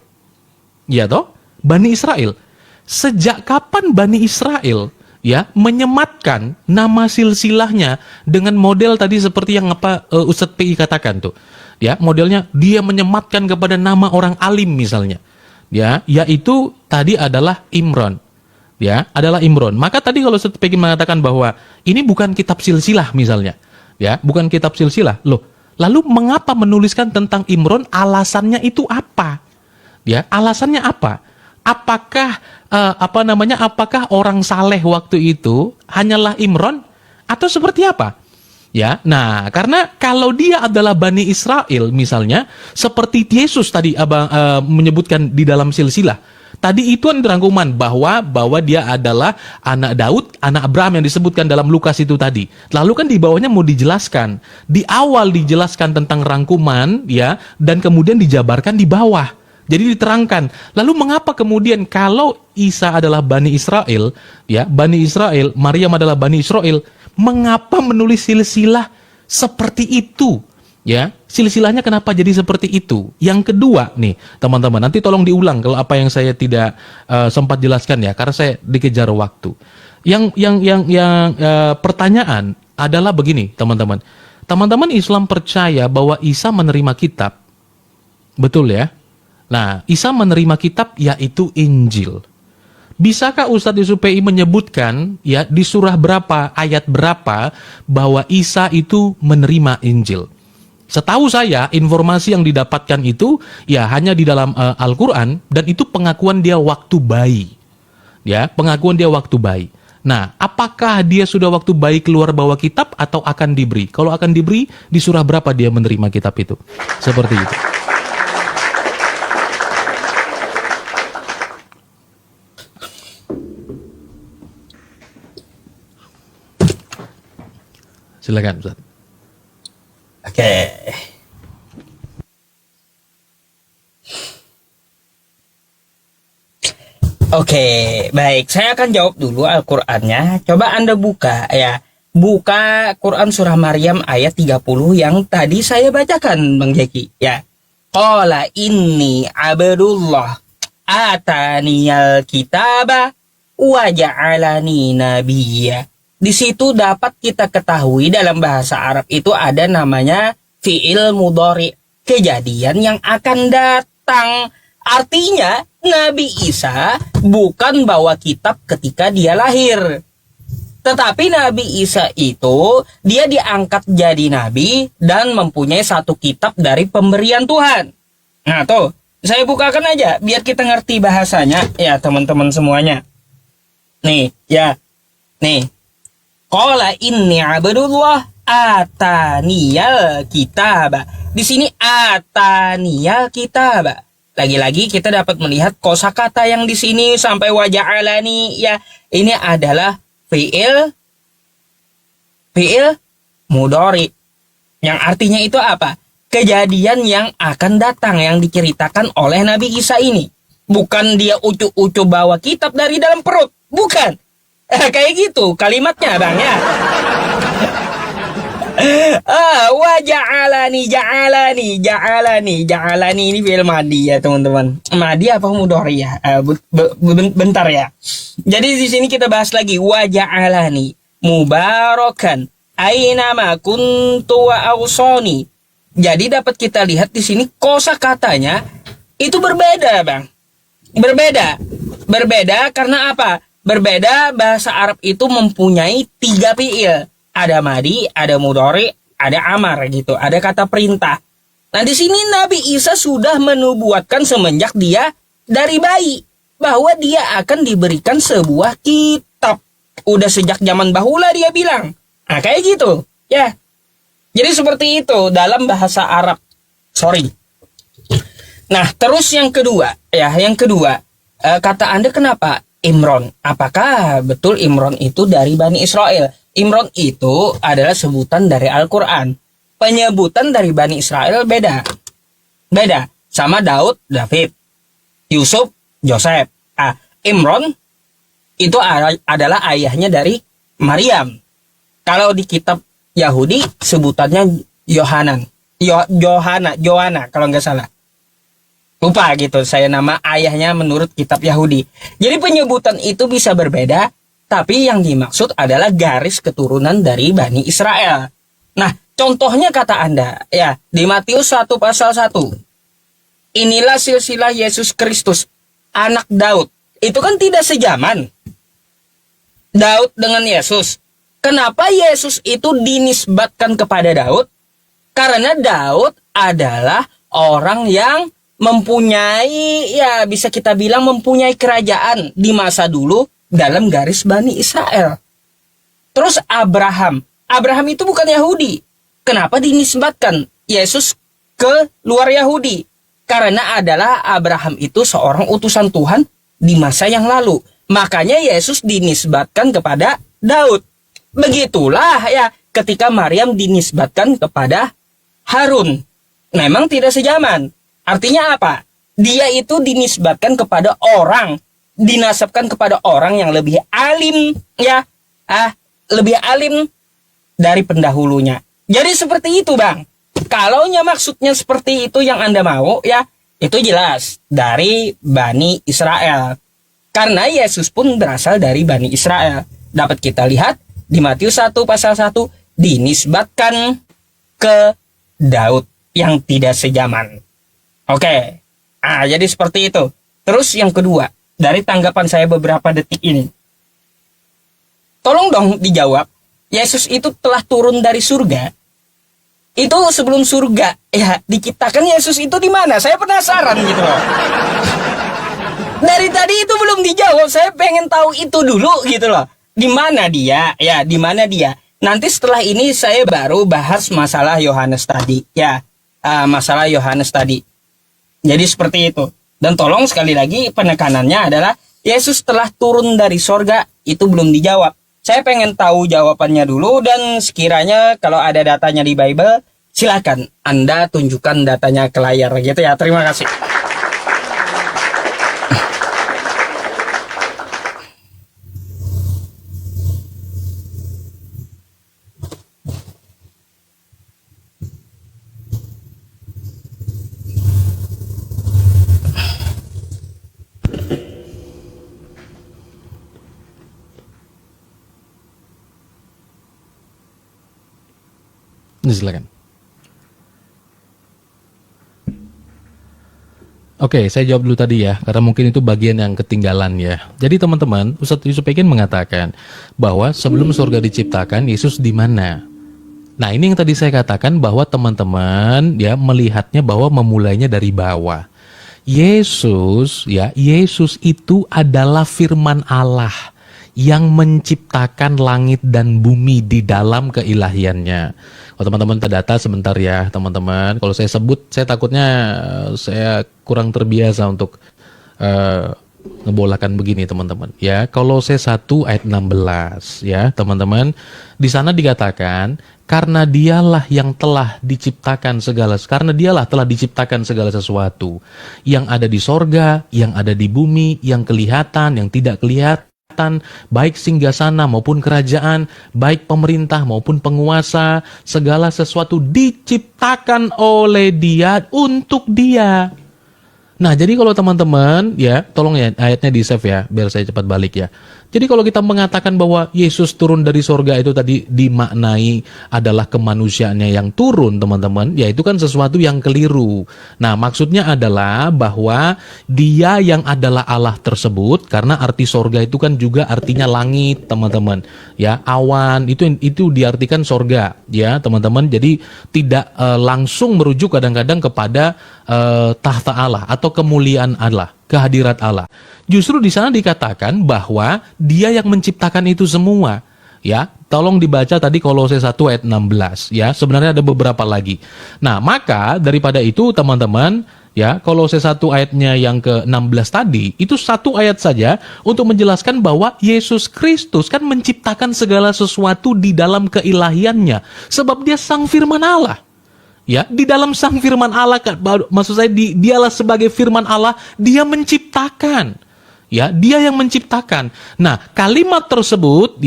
Ya toh, Bani Israel. Sejak kapan Bani Israel ya menyematkan nama silsilahnya dengan model tadi seperti yang Ustadz PI katakan tuh. Ya, modelnya dia menyematkan kepada nama orang alim misalnya. Ya, yaitu tadi adalah Imron. Ya, adalah Imron. Maka tadi kalau Ustadz PI mengatakan bahwa ini bukan kitab silsilah misalnya. Ya, bukan kitab silsilah. Loh, lalu mengapa menuliskan tentang Imron? Alasannya itu apa? Ya, alasannya apa? Apakah apakah orang saleh waktu itu hanyalah Imron atau seperti apa? Ya, nah karena kalau dia adalah Bani Israel misalnya, seperti Yesus tadi menyebutkan di dalam silsilah. Tadi itu rangkuman bahwa dia adalah anak Daud, anak Abraham yang disebutkan dalam Lukas itu tadi. Lalu kan di bawahnya mau dijelaskan. Di awal dijelaskan tentang rangkuman ya, dan kemudian dijabarkan di bawah. Jadi diterangkan. Lalu mengapa kemudian kalau Isa adalah Bani Israel, ya, Bani Israel, Maryam adalah Bani Israel, mengapa menulis silsilah seperti itu? Ya, silsilahnya kenapa jadi seperti itu? Yang kedua nih, teman-teman, nanti tolong diulang kalau apa yang saya tidak sempat jelaskan ya, karena saya dikejar waktu. Yang pertanyaan adalah begini, teman-teman. Teman-teman Islam percaya bahwa Isa menerima kitab. Betul ya? Nah, Isa menerima kitab yaitu Injil. Bisakah Ustadz Yusuf PI menyebutkan ya di surah berapa, ayat berapa bahwa Isa itu menerima Injil? Setahu saya informasi yang didapatkan itu ya hanya di dalam Al-Quran, dan itu pengakuan dia waktu bayi. Ya, pengakuan dia waktu bayi. Nah, apakah dia sudah waktu bayi keluar bawa kitab atau akan diberi? Kalau akan diberi, di surah berapa dia menerima kitab itu? Seperti itu. Silakan, Ustaz. Oke. Oke, baik. Saya akan jawab dulu Al-Qur'annya. Coba Anda buka ya. Buka Quran surah Maryam ayat 30 yang tadi saya bacakan, Bang Jeki, ya. Qala inni abdullah ataniyal kitaba wa ja'alani nabiyya. Di situ dapat kita ketahui dalam bahasa Arab itu ada namanya fi'il mudhari, kejadian yang akan datang. Artinya Nabi Isa bukan bawa kitab ketika dia lahir. Tetapi Nabi Isa itu dia diangkat jadi nabi dan mempunyai satu kitab dari pemberian Tuhan. Nah tuh, saya bukakan aja biar kita ngerti bahasanya ya teman-teman semuanya. Nih, ya. Nih. Qala inni abdullah ataniyal kitaba. Di sini ataniyal kitaba. Lagi-lagi kita dapat melihat kosakata yang di sini sampai waja'alani ya. Ini adalah fi'il mudhari. Yang artinya itu apa? Kejadian yang akan datang yang diceritakan oleh Nabi Isa ini. Bukan dia ucu-ucu bawa kitab dari dalam perut. Bukan. Kayak gitu kalimatnya Bang ya. Ja'alani ini fi'il madi ya teman-teman. Madi apa mudhari ya? Bentar ya. Jadi di sini kita bahas lagi wa ja'alani mubarakan ainama kuntu wa awsani. Jadi dapat kita lihat di sini kosakatanya itu berbeda Bang. Berbeda karena apa? Berbeda, bahasa Arab itu mempunyai 3 fi'il. Ada madi, ada mudhari, ada amar gitu. Ada kata perintah. Nah di sini Nabi Isa sudah menubuatkan semenjak dia dari bayi bahwa dia akan diberikan sebuah kitab. Udah sejak zaman bahula dia bilang. Nah kayak gitu. Ya, Jadi seperti itu dalam bahasa Arab. Sorry. Nah, terus yang kedua, kata Anda kenapa Imron? Apakah betul Imron itu dari Bani Israel? Imron itu adalah sebutan dari Al-Quran. Penyebutan dari Bani Israel beda. Beda. Sama Daud, David. Yusuf, Joseph. Imron itu adalah ayahnya dari Maryam. Kalau di kitab Yahudi sebutannya Yohana kalau nggak salah. Lupa gitu saya nama ayahnya menurut kitab Yahudi. Jadi penyebutan itu bisa berbeda, tapi yang dimaksud adalah garis keturunan dari Bani Israel. Nah, contohnya kata Anda, ya, di Matius 1 pasal 1. Inilah silsilah Yesus Kristus, anak Daud. Itu kan tidak sejaman. Daud dengan Yesus. Kenapa Yesus itu dinisbatkan kepada Daud? Karena Daud adalah orang yang mempunyai, ya bisa kita bilang mempunyai kerajaan di masa dulu dalam garis Bani Israel. Terus Abraham itu bukan Yahudi. Kenapa dinisbatkan Yesus ke luar Yahudi? Karena adalah Abraham itu seorang utusan Tuhan di masa yang lalu. Makanya Yesus dinisbatkan kepada Daud. Begitulah ya ketika Maryam dinisbatkan kepada Harun. Memang tidak sejaman. Artinya apa? Dia itu dinisbatkan kepada orang, dinasabkan kepada orang yang lebih alim, ya, lebih alim dari pendahulunya. Jadi seperti itu, Bang. Kalaunya maksudnya seperti itu yang Anda mau, ya, itu jelas dari Bani Israel. Karena Yesus pun berasal dari Bani Israel. Dapat kita lihat di Matius 1 pasal 1 dinisbatkan ke Daud yang tidak sejaman. Oke, jadi seperti itu. Terus yang kedua, dari tanggapan saya beberapa detik ini. Tolong dong dijawab, Yesus itu telah turun dari surga. Itu sebelum surga, ya diciptakan Yesus itu di mana? Saya penasaran gitu loh. Dari tadi itu belum dijawab, saya pengen tahu itu dulu gitu loh. Di mana dia? Ya, di mana dia? Nanti setelah ini saya baru bahas masalah Yohanes tadi, ya. Masalah Yohanes tadi. Jadi seperti itu. Dan tolong sekali lagi penekanannya adalah Yesus telah turun dari sorga, itu belum dijawab. Saya pengen tahu jawabannya dulu, dan sekiranya kalau ada datanya di Bible, silakan Anda tunjukkan datanya ke layar gitu ya. Terima kasih. Silakan. Oke, saya jawab dulu tadi ya, karena mungkin itu bagian yang ketinggalan ya. Jadi teman-teman, Ustadz Yusuf Ekin mengatakan bahwa sebelum surga diciptakan, Yesus di mana? Nah, ini yang tadi saya katakan bahwa teman-teman ya melihatnya bahwa memulainya dari bawah. Yesus itu adalah firman Allah yang menciptakan langit dan bumi di dalam keilahiannya. Kalau teman-teman terdata sebentar ya teman-teman. Kalau saya sebut, saya takutnya saya kurang terbiasa untuk ngebolakan begini teman-teman. Ya, Kolose 1 ayat 16 ya teman-teman. Di sana dikatakan karena dialah yang telah diciptakan karena dialah telah diciptakan segala sesuatu yang ada di sorga, yang ada di bumi, yang kelihatan, yang tidak kelihatan, baik singgasana maupun kerajaan, baik pemerintah maupun penguasa, segala sesuatu diciptakan oleh Dia untuk Dia. Nah, jadi kalau teman-teman ya, tolong ya ayatnya di save ya, biar saya cepat balik ya. Jadi kalau kita mengatakan bahwa Yesus turun dari sorga itu tadi dimaknai adalah kemanusiaannya yang turun teman-teman, ya itu kan sesuatu yang keliru. Nah maksudnya adalah bahwa dia yang adalah Allah tersebut, karena arti sorga itu kan juga artinya langit teman-teman. Ya awan, itu diartikan sorga ya teman-teman. Jadi tidak langsung merujuk kadang-kadang kepada tahta Allah atau kemuliaan Allah, kehadirat Allah. Justru di sana dikatakan bahwa Dia yang menciptakan itu semua. Ya, tolong dibaca tadi Kolose 1 ayat 16 ya. Sebenarnya ada beberapa lagi. Nah, maka daripada itu teman-teman, ya, Kolose 1 ayatnya yang ke-16 tadi, itu satu ayat saja untuk menjelaskan bahwa Yesus Kristus kan menciptakan segala sesuatu di dalam keilahiannya, sebab dia sang firman Allah. Ya, di dalam sang firman Allah, maksud saya dialah sebagai firman Allah, dia menciptakan. Ya, dia yang menciptakan. Nah, kalimat tersebut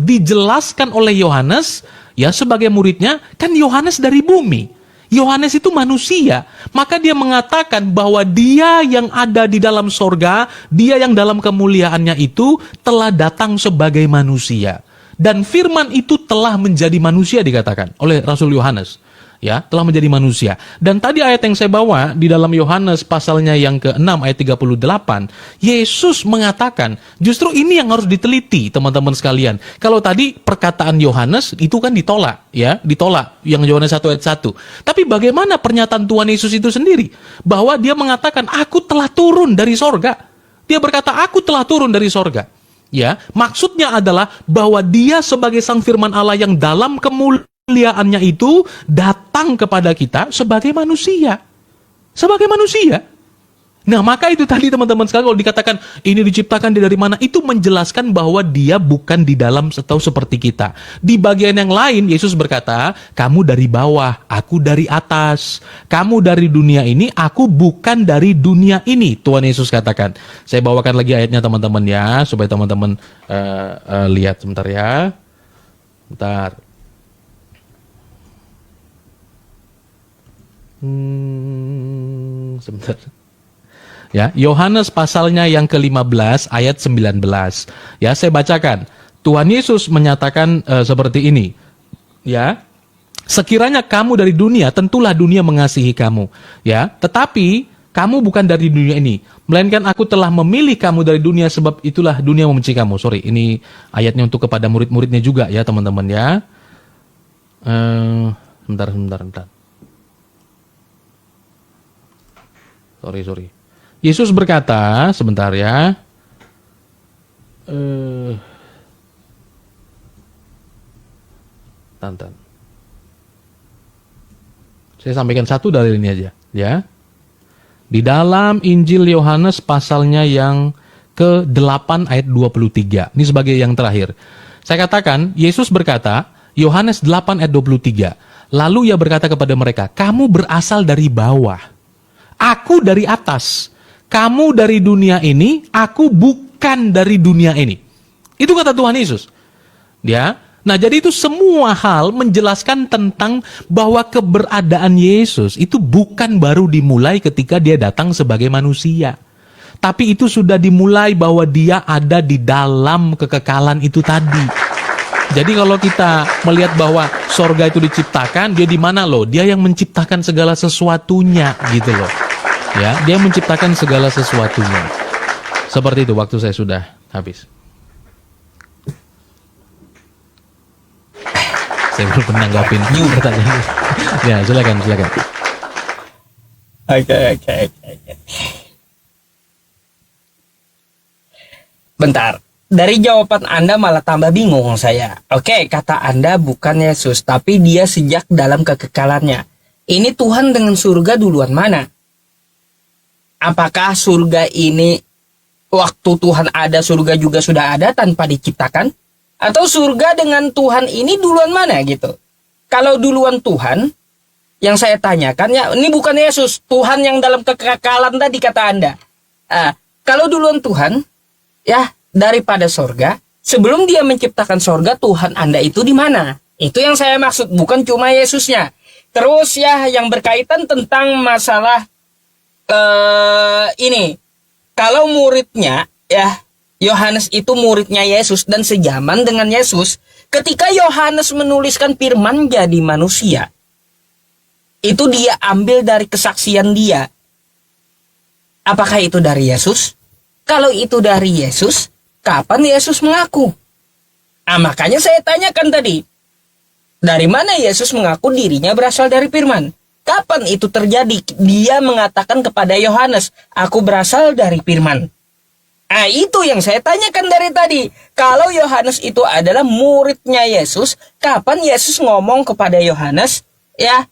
dijelaskan oleh Yohanes, ya, sebagai muridnya, kan Yohanes dari bumi. Yohanes itu manusia, maka dia mengatakan bahwa dia yang ada di dalam sorga, dia yang dalam kemuliaannya itu telah datang sebagai manusia. Dan firman itu telah menjadi manusia dikatakan oleh Rasul Yohanes. Ya, telah menjadi manusia. Dan tadi ayat yang saya bawa di dalam Yohanes pasalnya yang ke-6 ayat 38, Yesus mengatakan, justru ini yang harus diteliti teman-teman sekalian. Kalau tadi perkataan Yohanes itu kan ditolak, ya, ditolak yang Yohanes 1 ayat 1. Tapi bagaimana pernyataan Tuhan Yesus itu sendiri? Bahwa dia mengatakan, aku telah turun dari sorga. Dia berkata, aku telah turun dari sorga. Ya, maksudnya adalah bahwa dia sebagai sang firman Allah yang dalam kemuliaannya itu datang kepada kita sebagai manusia. Sebagai manusia. Nah, maka itu tadi teman-teman sekalian, kalau dikatakan ini diciptakan dari mana, itu menjelaskan bahwa dia bukan di dalam atau seperti kita. Di bagian yang lain, Yesus berkata, kamu dari bawah, aku dari atas. Kamu dari dunia ini, aku bukan dari dunia ini. Tuhan Yesus katakan. Saya bawakan lagi ayatnya teman-teman ya, supaya teman-teman lihat sebentar ya. Bentar. Sebentar. Ya, Yohanes pasalnya yang ke-15 ayat 19. Ya, saya bacakan. Tuhan Yesus menyatakan seperti ini. Ya. Sekiranya kamu dari dunia, tentulah dunia mengasihi kamu. Ya, tetapi kamu bukan dari dunia ini, melainkan aku telah memilih kamu dari dunia, sebab itulah dunia membenci kamu. Sorry, ini ayatnya untuk kepada murid-muridnya juga ya, teman-teman ya. Sebentar. Sorry. Yesus berkata, sebentar ya. Tantan. Saya sampaikan satu dalil ini aja, ya. Di dalam Injil Yohanes pasalnya yang ke-8 ayat 23. Ini sebagai yang terakhir. Saya katakan, Yesus berkata, Yohanes 8 ayat 23. Lalu ia berkata kepada mereka, kamu berasal dari bawah, aku dari atas. Kamu dari dunia ini, aku bukan dari dunia ini. Itu kata Tuhan Yesus. Ya. Nah, jadi itu semua hal menjelaskan tentang bahwa keberadaan Yesus itu bukan baru dimulai ketika dia datang sebagai manusia. Tapi itu sudah dimulai bahwa dia ada di dalam kekekalan itu tadi. Jadi kalau kita melihat bahwa sorga itu diciptakan, dia di mana loh? Dia yang menciptakan segala sesuatunya gitu loh. Ya, dia menciptakan segala sesuatunya. Seperti itu, waktu saya sudah habis. Saya belum menanggapin pertanyaan. Ya, silakan. Oke. Bentar. Dari jawaban Anda malah tambah bingung saya. Oke, kata Anda bukan Yesus, tapi dia sejak dalam kekekalannya. Ini Tuhan dengan surga duluan mana? Apakah surga ini waktu Tuhan ada, surga juga sudah ada tanpa diciptakan? Atau surga dengan Tuhan ini duluan mana gitu? Kalau duluan Tuhan, yang saya tanyakan ya, ini bukan Yesus, Tuhan yang dalam kekekalan tadi kata Anda. Kalau duluan Tuhan, ya daripada sorga, sebelum dia menciptakan sorga, Tuhan Anda itu di mana? Itu yang saya maksud, bukan cuma Yesusnya. Terus ya, yang berkaitan tentang masalah ini, kalau muridnya ya Yohanes itu muridnya Yesus dan sejaman dengan Yesus, ketika Yohanes menuliskan firman jadi manusia, itu dia ambil dari kesaksian dia. Apakah itu dari Yesus? Kalau itu dari Yesus, kapan Yesus mengaku? Makanya saya tanyakan tadi, dari mana Yesus mengaku dirinya berasal dari firman? Kapan itu terjadi? Dia mengatakan kepada Yohanes, aku berasal dari firman. Ah, itu yang saya tanyakan dari tadi. Kalau Yohanes itu adalah muridnya Yesus, kapan Yesus ngomong kepada Yohanes, ya,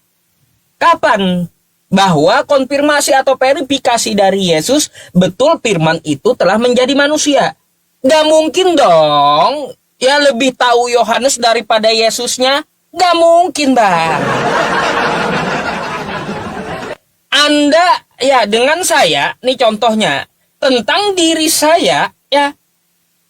kapan? Bahwa konfirmasi atau verifikasi dari Yesus, betul firman itu telah menjadi manusia. Gak mungkin dong, ya lebih tahu Yohanes daripada Yesusnya. Gak mungkin, Bang. Anda, ya dengan saya, nih contohnya, tentang diri saya, ya,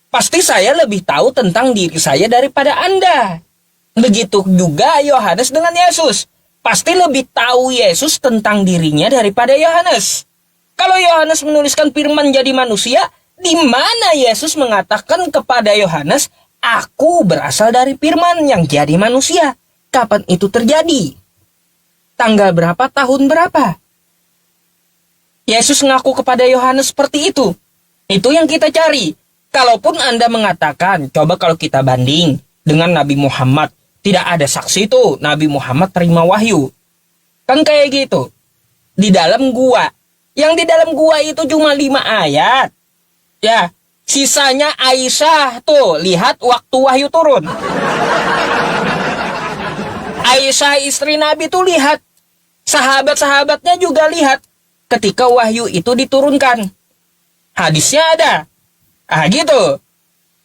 pasti saya lebih tahu tentang diri saya daripada Anda. Begitu juga Yohanes dengan Yesus. Pasti lebih tahu Yesus tentang dirinya daripada Yohanes. Kalau Yohanes menuliskan firman jadi manusia, di mana Yesus mengatakan kepada Yohanes, aku berasal dari firman yang jadi manusia. Kapan itu terjadi? Tanggal berapa, tahun berapa? Yesus ngaku kepada Yohanes seperti itu. Itu yang kita cari. Kalaupun Anda mengatakan, coba kalau kita banding dengan Nabi Muhammad, tidak ada saksi itu Nabi Muhammad terima wahyu. Kan kayak gitu. Di dalam gua. Yang di dalam gua itu cuma 5 ayat. Ya, sisanya Aisyah tuh, lihat waktu wahyu turun. Aisyah istri Nabi tuh lihat. Sahabat-sahabatnya juga lihat ketika wahyu itu diturunkan. Hadisnya ada. Ah gitu.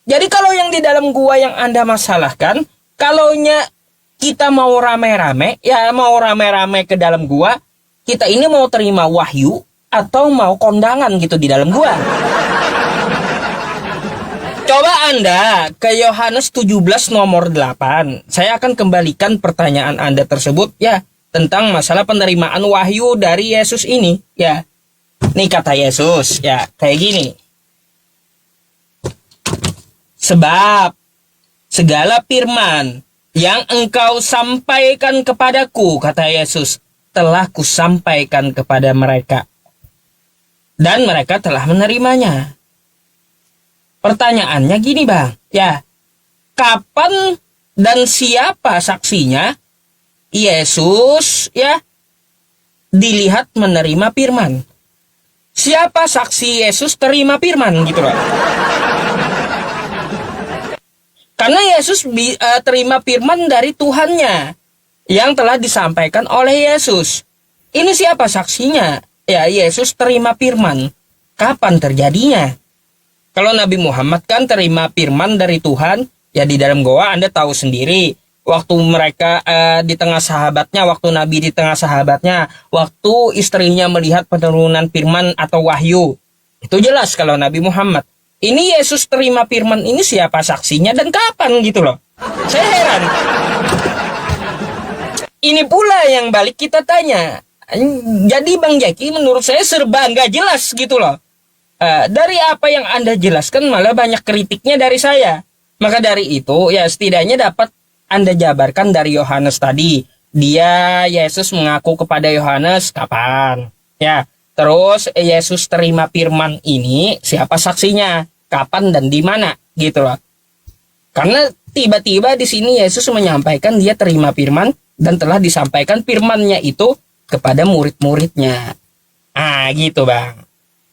Jadi kalau yang di dalam gua yang Anda masalahkan, kalaunya kita mau rame-rame, ya mau rame-rame ke dalam gua, kita ini mau terima wahyu atau mau kondangan gitu di dalam gua. Coba Anda ke Yohanes 17 nomor 8. Saya akan kembalikan pertanyaan Anda tersebut ya tentang masalah penerimaan wahyu dari Yesus ini ya. Nih kata Yesus ya kayak gini. Sebab segala firman yang engkau sampaikan kepadaku, kata Yesus, telah kusampaikan kepada mereka. Dan mereka telah menerimanya. Pertanyaannya gini Bang, ya, kapan dan siapa saksinya Yesus ya dilihat menerima firman? Siapa saksi Yesus terima firman gitu loh? Karena Yesus terima firman dari Tuhannya yang telah disampaikan oleh Yesus. Ini siapa saksinya? Ya, Yesus terima firman. Kapan terjadinya? Kalau Nabi Muhammad kan terima firman dari Tuhan, ya di dalam goa Anda tahu sendiri. Waktu mereka di tengah sahabatnya, waktu Nabi di tengah sahabatnya, waktu istrinya melihat penurunan firman atau wahyu. Itu jelas kalau Nabi Muhammad. Ini Yesus terima firman ini siapa saksinya dan kapan gitu loh. Saya heran. Ini pula yang balik kita tanya. Jadi Bang Jeki menurut saya serba nggak jelas gitu loh. Dari apa yang Anda jelaskan malah banyak kritiknya dari saya. Maka dari itu ya setidaknya dapat Anda jabarkan dari Yohanes tadi. Dia Yesus mengaku kepada Yohanes kapan? Ya, terus Yesus terima firman ini siapa saksinya? Kapan dan di mana? Gitu loh. Karena tiba-tiba di sini Yesus menyampaikan dia terima firman dan telah disampaikan firmannya itu kepada murid-muridnya. Ah, gitu Bang.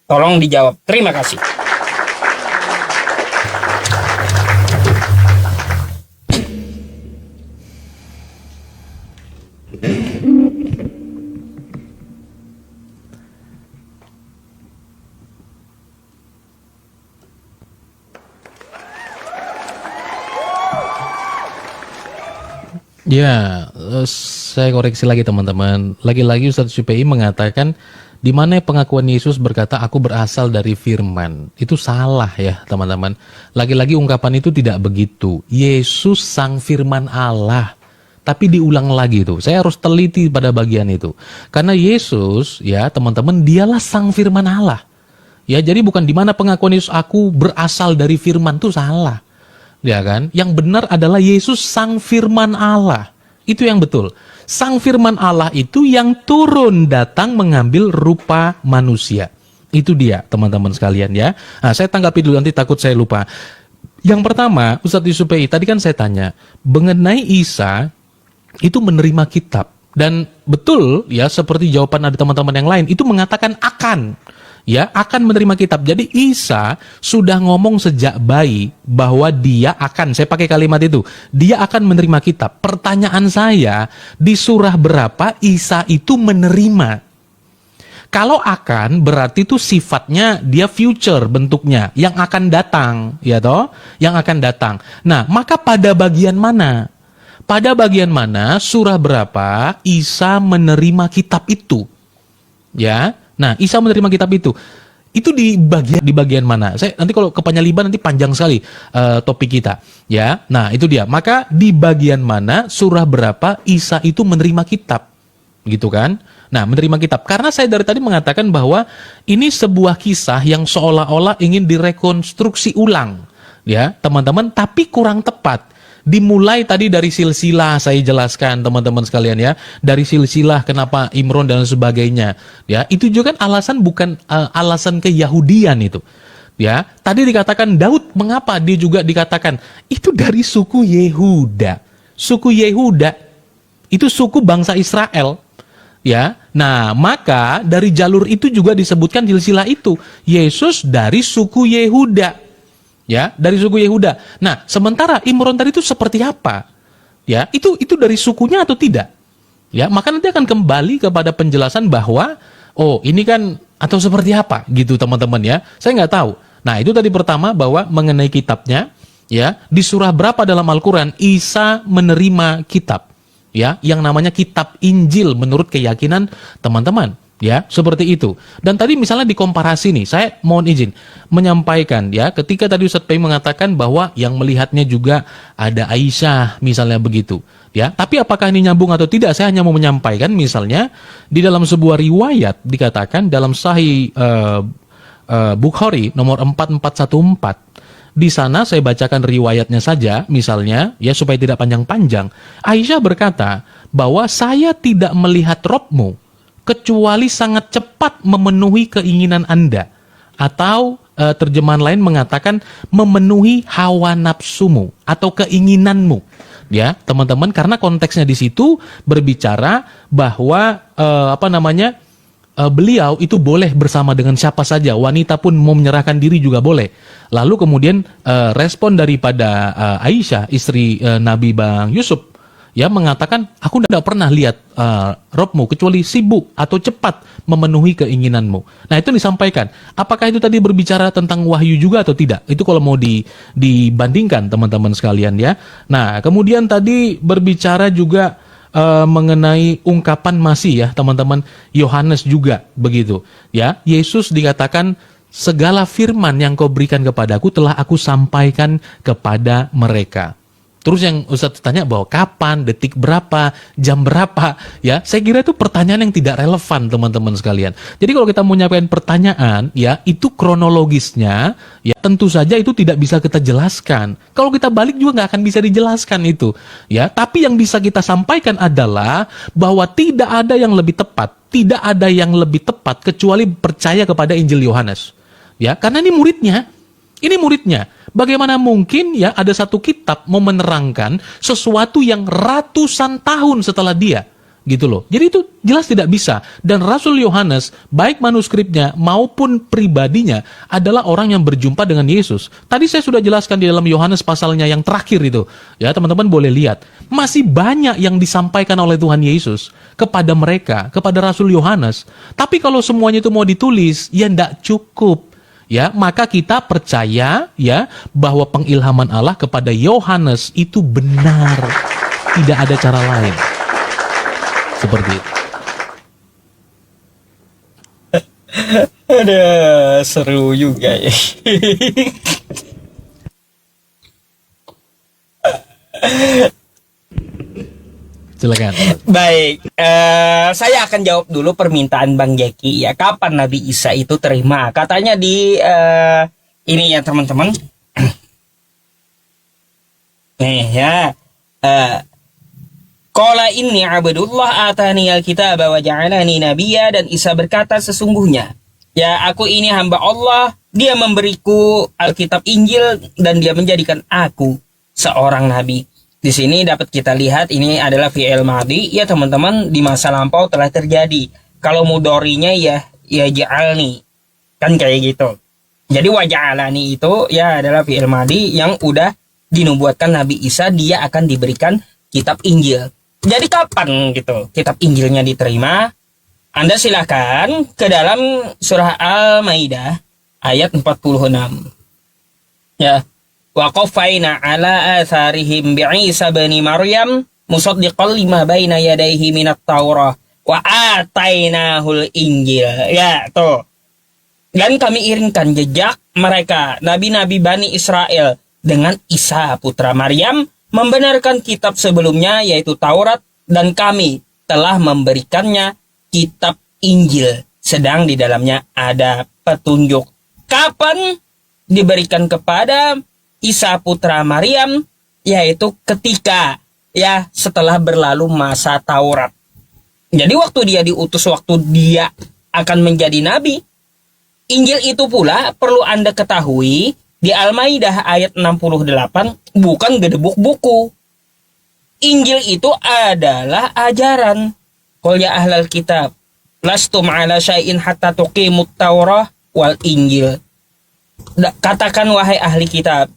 Tolong dijawab. Terima kasih. Ya, saya koreksi lagi teman-teman. Lagi-lagi Ustadz Syupe'i mengatakan di mana pengakuan Yesus berkata aku berasal dari firman. Itu salah ya teman-teman. Lagi-lagi ungkapan itu tidak begitu. Yesus sang firman Allah. Tapi diulang lagi tuh. Saya harus teliti pada bagian itu. Karena Yesus ya teman-teman dialah sang firman Allah. Ya, jadi bukan di mana pengakuan Yesus aku berasal dari firman itu salah. Ya kan? Yang benar adalah Yesus sang firman Allah. Itu yang betul. Sang firman Allah itu yang turun datang mengambil rupa manusia. Itu dia teman-teman sekalian ya. Nah, saya tanggapi dulu nanti takut saya lupa. Yang pertama, Ustadz Yusupei, tadi kan saya tanya mengenai Isa itu menerima kitab. Dan betul ya seperti jawaban ada teman-teman yang lain itu mengatakan akan. ya akan menerima kitab. Jadi Isa sudah ngomong sejak bayi bahwa dia akan, saya pakai kalimat itu, dia akan menerima kitab. Pertanyaan saya, di surah berapa Isa itu menerima? Kalau akan, berarti itu sifatnya dia future bentuknya, yang akan datang, ya toh, yang akan datang. Nah, maka pada bagian mana? Pada bagian mana surah berapa Isa menerima kitab itu? Ya. Nah, Isa menerima kitab itu. Itu di bagian mana? Saya nanti kalau ke penyaliban nanti panjang sekali topik kita, ya. Nah, itu dia. Maka di bagian mana surah berapa Isa itu menerima kitab? Gitu kan? Nah, menerima kitab. Karena saya dari tadi mengatakan bahwa ini sebuah kisah yang seolah-olah ingin direkonstruksi ulang, ya, teman-teman, tapi kurang tepat. Dimulai tadi dari silsilah, saya jelaskan teman-teman sekalian ya, dari silsilah kenapa Imron dan sebagainya, ya, itu juga kan alasan bukan alasan keyahudian itu. Ya, tadi dikatakan Daud, mengapa dia juga dikatakan itu dari suku Yehuda. Suku Yehuda itu suku bangsa Israel. Ya, nah maka dari jalur itu juga disebutkan silsilah itu Yesus dari suku Yehuda, ya, dari suku Yehuda. Nah, sementara Imron tadi itu seperti apa? Ya, itu dari sukunya atau tidak? Ya, maka nanti akan kembali kepada penjelasan bahwa oh ini kan atau seperti apa gitu teman-teman ya. Saya nggak tahu. Nah, itu tadi pertama bahwa mengenai kitabnya, ya, di surah berapa dalam Al-Quran Isa menerima kitab. Ya, yang namanya kitab Injil menurut keyakinan teman-teman, ya, seperti itu. Dan tadi misalnya dikomparasi nih, saya mohon izin menyampaikan, ya, ketika tadi Ustadz Pei mengatakan bahwa yang melihatnya juga ada Aisyah misalnya begitu, ya. Tapi apakah ini nyambung atau tidak? Saya hanya mau menyampaikan misalnya di dalam sebuah riwayat dikatakan dalam Sahih Bukhari nomor 4414. Di sana saya bacakan riwayatnya saja, misalnya, ya, supaya tidak panjang-panjang. Aisyah berkata bahwa saya tidak melihat Robmu kecuali sangat cepat memenuhi keinginan Anda. Atau terjemahan lain mengatakan memenuhi hawa nafsumu atau keinginanmu. Ya, teman-teman, karena konteksnya di situ berbicara bahwa beliau itu boleh bersama dengan siapa saja, wanita pun mau menyerahkan diri juga boleh. Lalu kemudian respon daripada Aisyah, istri Nabi Bang Yusuf, ya, mengatakan, aku tidak pernah lihat Robmu kecuali sibuk atau cepat memenuhi keinginanmu. Nah, itu disampaikan. Apakah itu tadi berbicara tentang wahyu juga atau tidak? Itu kalau mau dibandingkan teman-teman sekalian ya. Nah, kemudian tadi berbicara juga mengenai ungkapan masih, ya teman-teman, Yohanes juga begitu, ya. Yesus dikatakan segala firman yang kau berikan kepadaku telah aku sampaikan kepada mereka. Terus yang Ustadz tanya bahwa kapan, detik berapa, jam berapa, ya, saya kira itu pertanyaan yang tidak relevan teman-teman sekalian. Jadi kalau kita mau menyampaikan pertanyaan, ya, itu kronologisnya, ya, tentu saja itu tidak bisa kita jelaskan. Kalau kita balik juga nggak akan bisa dijelaskan itu, ya. Tapi yang bisa kita sampaikan adalah bahwa tidak ada yang lebih tepat, tidak ada yang lebih tepat kecuali percaya kepada Injil Yohanes, ya, karena ini muridnya. Ini muridnya. Bagaimana mungkin, ya, ada satu kitab mau menerangkan sesuatu yang ratusan tahun setelah dia, gitu loh. Jadi itu jelas tidak bisa. Dan Rasul Yohanes, baik manuskripnya maupun pribadinya, adalah orang yang berjumpa dengan Yesus. Tadi saya sudah jelaskan di dalam Yohanes pasalnya yang terakhir itu. Ya, teman-teman boleh lihat. Masih banyak yang disampaikan oleh Tuhan Yesus kepada mereka, kepada Rasul Yohanes. Tapi kalau semuanya itu mau ditulis, ya tidak cukup. Ya, maka kita percaya, ya, bahwa pengilhaman Allah kepada Yohanes itu benar. Tidak ada cara lain. Seperti itu. Ada seru juga ya. Silakan. Baik, saya akan jawab dulu permintaan Bang Jeki, ya. Kapan Nabi Isa itu terima? Katanya di ini ya teman-teman. Nih ya. Qala inni abdullah atani alkitab wa ja'alani nabiyya, dan Isa berkata sesungguhnya, ya, aku ini hamba Allah, dia memberiku Alkitab Injil dan dia menjadikan aku seorang nabi. Di sini dapat kita lihat ini adalah fi'il madhi, ya teman-teman, di masa lampau telah terjadi. Kalau mudorinya ya ja'alni, Kan kayak gitu. Jadi waja'alani itu ya adalah fi'il madi yang udah dinubuatkan Nabi Isa dia akan diberikan kitab Injil. Jadi kapan gitu kitab Injilnya diterima? Anda silakan ke dalam surah Al-Maidah ayat 46. Ya. Wa qaffayna ala atharihim bi'isa bani Maryam musaddiqan lima baina yadayhi minat Taurah wa atainahul Injil. Ya, tuh. Dan kami iringkan jejak mereka nabi-nabi Bani Israel dengan Isa putra Maryam membenarkan kitab sebelumnya yaitu Taurat dan kami telah memberikannya kitab Injil sedang di dalamnya ada petunjuk. Kapan diberikan kepada Isa putra Maryam? Yaitu ketika ya setelah berlalu masa Taurat. Jadi waktu dia diutus, waktu dia akan menjadi nabi. Injil itu pula perlu Anda ketahui di Al-Maidah ayat 68 bukan gedebuk buku. Injil itu adalah ajaran. Qul ya ahlal kitab lastum ala syai'in hatta tuqimut Taurah wal Injil. Katakan wahai ahli kitab,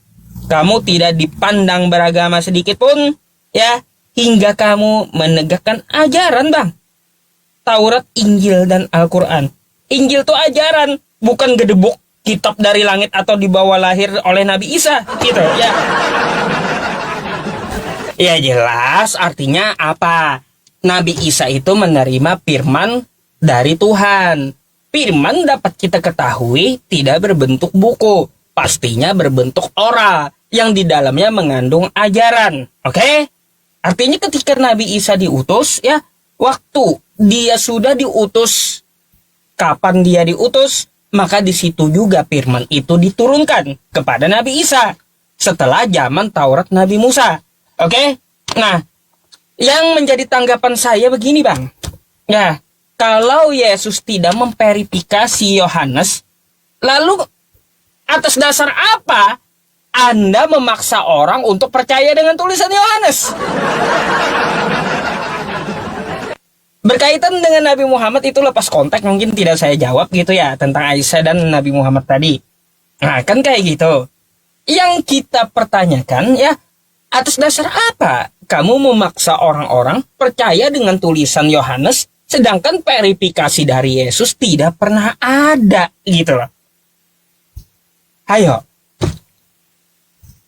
kamu tidak dipandang beragama sedikit pun ya hingga kamu menegakkan ajaran bang. Taurat, Injil dan Al-Quran. Injil itu ajaran, bukan gedebuk kitab dari langit atau dibawa lahir oleh Nabi Isa gitu ya. Ya jelas artinya apa? Nabi Isa itu menerima firman dari Tuhan. Firman dapat kita ketahui tidak berbentuk buku, pastinya berbentuk oral yang di dalamnya mengandung ajaran. Oke? Artinya ketika Nabi Isa diutus ya, waktu dia sudah diutus, kapan dia diutus, maka di situ juga firman itu diturunkan kepada Nabi Isa setelah zaman Taurat Nabi Musa. Oke? Nah, yang menjadi tanggapan saya begini, Bang. Ya, kalau Yesus tidak memverifikasi Yohanes, lalu atas dasar apa Anda memaksa orang untuk percaya dengan tulisan Yohanes? Berkaitan dengan Nabi Muhammad itu lepas konteks mungkin tidak saya jawab gitu ya tentang Aisyah dan Nabi Muhammad tadi. Nah, kan kayak gitu. Yang kita pertanyakan ya, atas dasar apa kamu memaksa orang-orang percaya dengan tulisan Yohanes sedangkan verifikasi dari Yesus tidak pernah ada gitu loh. Ayo.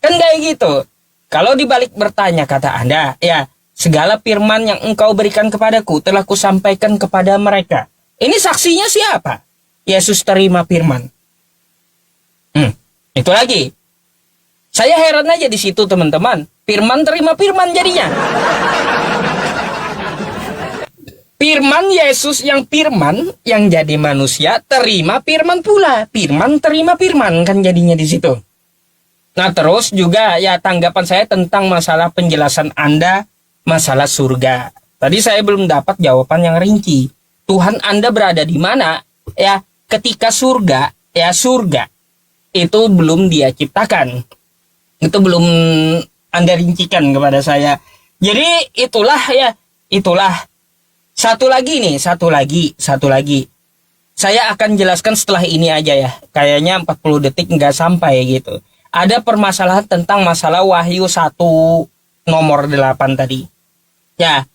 Kan kayak gitu. Kalau dibalik bertanya kata Anda, ya segala firman yang engkau berikan kepadaku telah kusampaikan kepada mereka. Ini saksinya siapa? Yesus terima firman. Itu lagi. Saya heran aja di situ teman-teman. Firman terima firman jadinya. Firman Yesus yang firman yang jadi manusia terima firman pula. Firman terima firman kan jadinya di situ. Nah terus juga ya tanggapan saya tentang masalah penjelasan Anda masalah surga. Tadi saya belum dapat jawaban yang rinci. Tuhan Anda berada di mana? Ya ketika surga itu belum Dia ciptakan. Itu belum Anda rincikan kepada saya. Jadi itulah. Satu lagi. Saya akan jelaskan setelah ini aja ya. Kayaknya 40 detik nggak sampai gitu. Ada permasalahan tentang masalah Wahyu 1 nomor 8 tadi. Ya,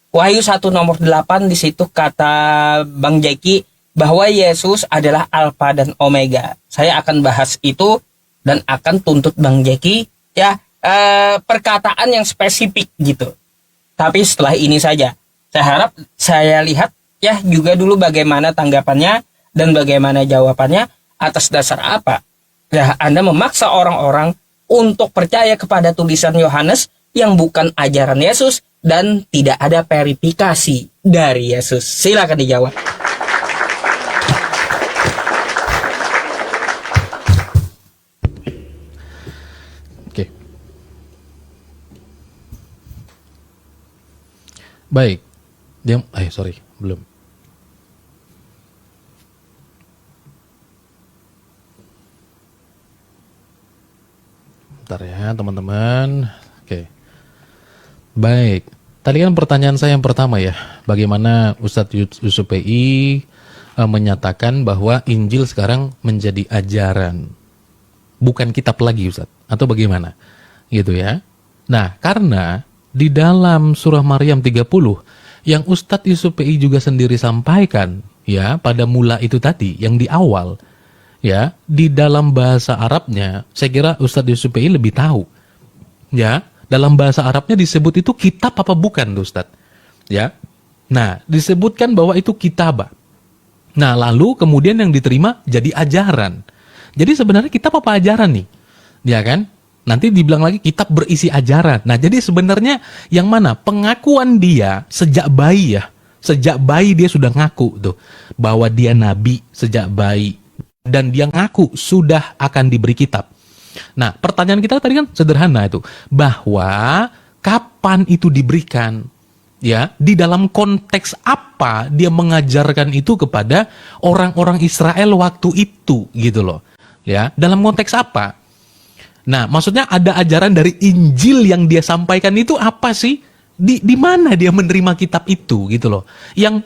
Wahyu 1 nomor 8 di situ kata Bang Jeki bahwa Yesus adalah Alfa dan Omega. Saya akan bahas itu dan akan tuntut Bang Jeki ya perkataan yang spesifik gitu. Tapi setelah ini saja. Saya lihat ya juga dulu bagaimana tanggapannya dan bagaimana jawabannya atas dasar apa ya Anda memaksa orang-orang untuk percaya kepada tulisan Yohanes yang bukan ajaran Yesus dan tidak ada verifikasi dari Yesus. Silakan dijawab. Oke. Baik. Belum. Bentar ya teman-teman. Oke. Baik. Tadi kan pertanyaan saya yang pertama ya. Bagaimana Ustadz Yusuf PI menyatakan bahwa Injil sekarang menjadi ajaran, bukan kitab lagi Ustaz, atau bagaimana? Gitu ya. Nah, karena di dalam surah Maryam 30 yang Ustadz Yusuf PI juga sendiri sampaikan ya pada mula itu tadi yang di awal ya, di dalam bahasa Arabnya saya kira Ustadz Yusuf PI lebih tahu. Ya, dalam bahasa Arabnya disebut itu kitab apa bukan tuh Ustadz? Ya. Nah, disebutkan bahwa itu kitabah. Nah, lalu kemudian yang diterima jadi ajaran. Jadi sebenarnya kitab apa ajaran nih? Ya kan? Nanti dibilang lagi kitab berisi ajaran. Nah, jadi sebenarnya yang mana? Pengakuan dia sejak bayi ya. Sejak bayi dia sudah ngaku tuh bahwa dia nabi sejak bayi, dan dia ngaku sudah akan diberi kitab. Nah, pertanyaan kita tadi kan sederhana itu, bahwa kapan itu diberikan? Ya, di dalam konteks apa dia mengajarkan itu kepada orang-orang Israel waktu itu gitu loh. Ya, dalam konteks apa? Nah, maksudnya ada ajaran dari Injil yang dia sampaikan itu apa sih? Di mana dia menerima kitab itu gitu loh. Yang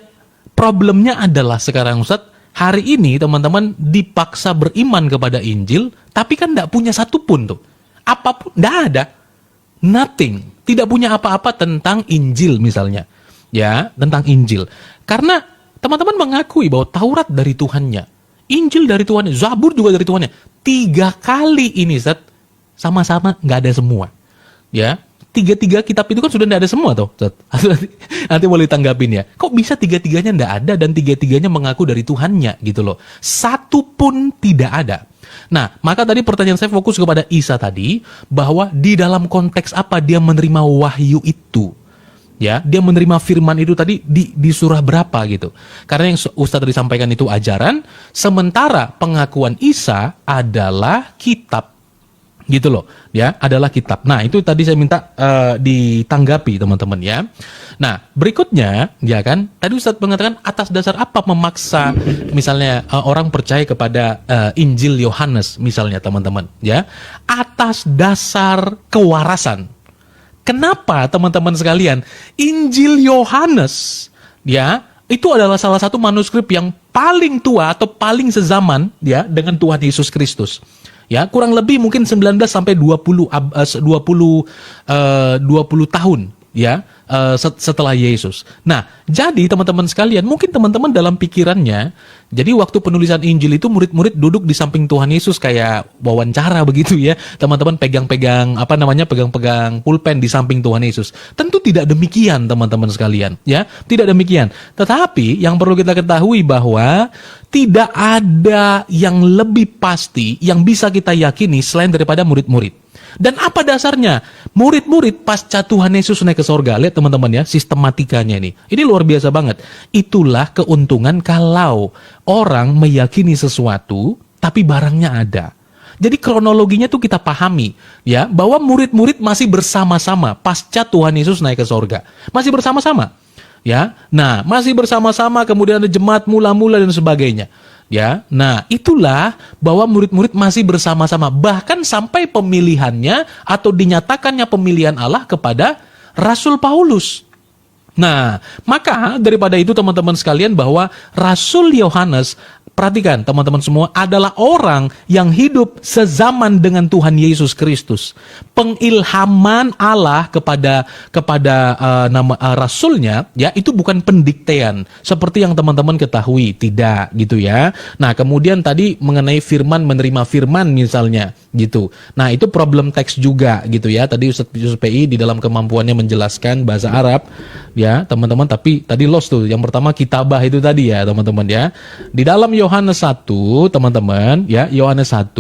problemnya adalah sekarang Ustadz, hari ini teman-teman dipaksa beriman kepada Injil, tapi kan tidak punya satupun tuh. Apapun, tidak ada. Nothing. Tidak punya apa-apa tentang Injil misalnya. Ya, tentang Injil. Karena teman-teman mengakui bahwa Taurat dari Tuhannya, Injil dari Tuhannya, Zabur juga dari Tuhannya. 3 kali ini Ustadz, sama-sama nggak ada semua. Ya, 3 kitab itu kan sudah nggak ada semua tuh. Nanti boleh tanggapin ya. Kok bisa 3-tiganya nggak ada dan 3-tiganya mengaku dari Tuhannya gitu loh. Satu pun tidak ada. Nah, maka tadi pertanyaan saya fokus kepada Isa tadi, bahwa di dalam konteks apa dia menerima wahyu itu. Ya, dia menerima firman itu tadi di surah berapa gitu. Karena yang Ustaz tadi sampaikan itu ajaran, sementara pengakuan Isa adalah kitab. Gitu loh, ya, adalah kitab. Nah, itu tadi saya minta ditanggapi teman-teman ya. Nah, berikutnya, ya kan, tadi Ustadz mengatakan atas dasar apa memaksa misalnya orang percaya kepada Injil Yohanes misalnya teman-teman, ya, atas dasar kewarasan. Kenapa teman-teman sekalian? Injil Yohanes, ya, itu adalah salah satu manuskrip yang paling tua atau paling sezaman ya dengan Tuhan Yesus Kristus. Ya, kurang lebih mungkin 19 sampai 20 tahun ya setelah Yesus. Nah, jadi teman-teman sekalian, mungkin teman-teman dalam pikirannya, jadi waktu penulisan Injil itu murid-murid duduk di samping Tuhan Yesus kayak wawancara begitu ya. Teman-teman pegang-pegang pegang-pegang pulpen di samping Tuhan Yesus. Tentu tidak demikian teman-teman sekalian, ya. Tidak demikian. Tetapi yang perlu kita ketahui bahwa tidak ada yang lebih pasti yang bisa kita yakini selain daripada murid-murid. Dan apa dasarnya? Murid-murid pasca Tuhan Yesus naik ke sorga. Lihat teman-teman ya, sistematikanya ini. Ini luar biasa banget. Itulah keuntungan kalau orang meyakini sesuatu, tapi barangnya ada. Jadi kronologinya tuh kita pahami, ya, bahwa murid-murid masih bersama-sama pasca Tuhan Yesus naik ke sorga. Masih bersama-sama. Ya, nah masih bersama-sama, kemudian ada jemaat mula-mula dan sebagainya. Ya, nah itulah bahwa murid-murid masih bersama-sama, bahkan sampai pemilihannya atau dinyatakannya pemilihan Allah kepada Rasul Paulus. Nah, maka daripada itu teman-teman sekalian, bahwa Rasul Yohanes, perhatikan teman-teman semua, adalah orang yang hidup sezaman dengan Tuhan Yesus Kristus. Pengilhaman Allah kepada rasulnya, ya, itu bukan pendiktean seperti yang teman-teman ketahui, tidak gitu ya. Nah, kemudian tadi mengenai firman, menerima firman misalnya gitu. Nah, itu problem teks juga gitu ya. Tadi Ustaz Yusuf PI di dalam kemampuannya menjelaskan bahasa Arab ya, teman-teman, tapi tadi lost tuh. Yang pertama kitabah itu tadi ya, teman-teman ya. Di dalam Yohanes 1, teman-teman, ya, Yohanes 1,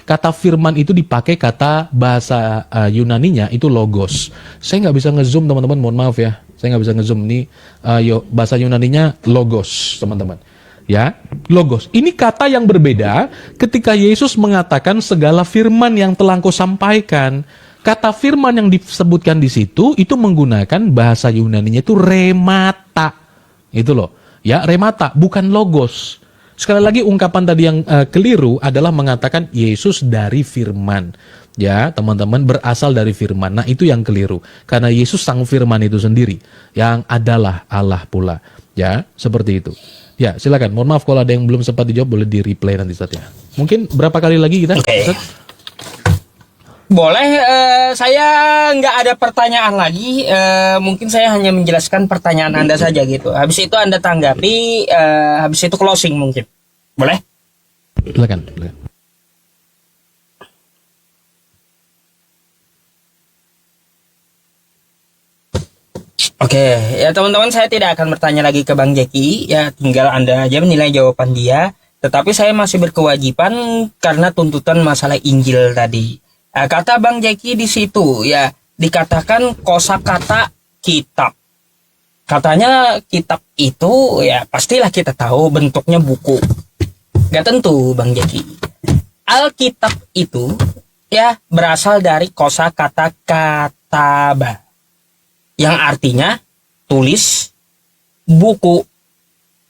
kata firman itu dipakai kata bahasa Yunaninya itu logos. Saya nggak bisa ngezoom, teman-teman, mohon maaf ya. Saya nggak bisa ngezoom ini bahasa Yunaninya logos, teman-teman. Ya, logos. Ini kata yang berbeda ketika Yesus mengatakan segala firman yang telah Engkau sampaikan. Kata firman yang disebutkan di situ itu menggunakan bahasa Yunaninya itu remata. Itu loh. Ya, remata, bukan logos. Sekali lagi ungkapan tadi yang keliru adalah mengatakan Yesus dari firman. Ya, teman-teman, berasal dari firman. Nah, itu yang keliru. Karena Yesus sang firman itu sendiri yang adalah Allah pula. Ya, seperti itu. Ya, silakan. Mohon maaf kalau ada yang belum sempat dijawab, boleh di replay nanti Ustaz ya. Mungkin berapa kali lagi kita? Oke. Ustaz? Boleh, saya nggak ada pertanyaan lagi. Mungkin saya hanya menjelaskan pertanyaan Anda saja gitu. Habis itu Anda tanggapi, habis itu closing mungkin. Boleh? Silakan. Silakan. Oke, ya teman-teman, saya tidak akan bertanya lagi ke Bang Jeki. Ya, tinggal Anda aja menilai jawaban dia. Tetapi saya masih berkewajiban karena tuntutan masalah Injil tadi. Kata Bang Jeki di situ, ya, dikatakan kosakata kitab. Katanya kitab itu, ya pastilah kita tahu bentuknya buku. Gak tentu Bang Jeki. Alkitab itu, ya, berasal dari kosakata kataba, yang artinya tulis, buku,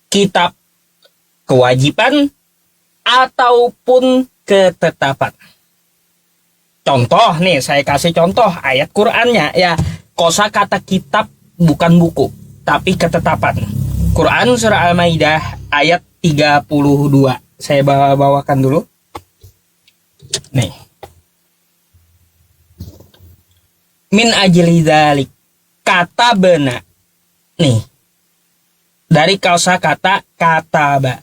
kitab, kewajiban, ataupun ketetapan. Contoh nih, saya kasih contoh ayat Qur'annya ya. Kosakata kitab bukan buku, tapi ketetapan. Quran surah Al-Maidah ayat 32. Saya bawakan dulu. Nih. Min ajli dzalik, kata benar. Nih. Dari kosakata kataba,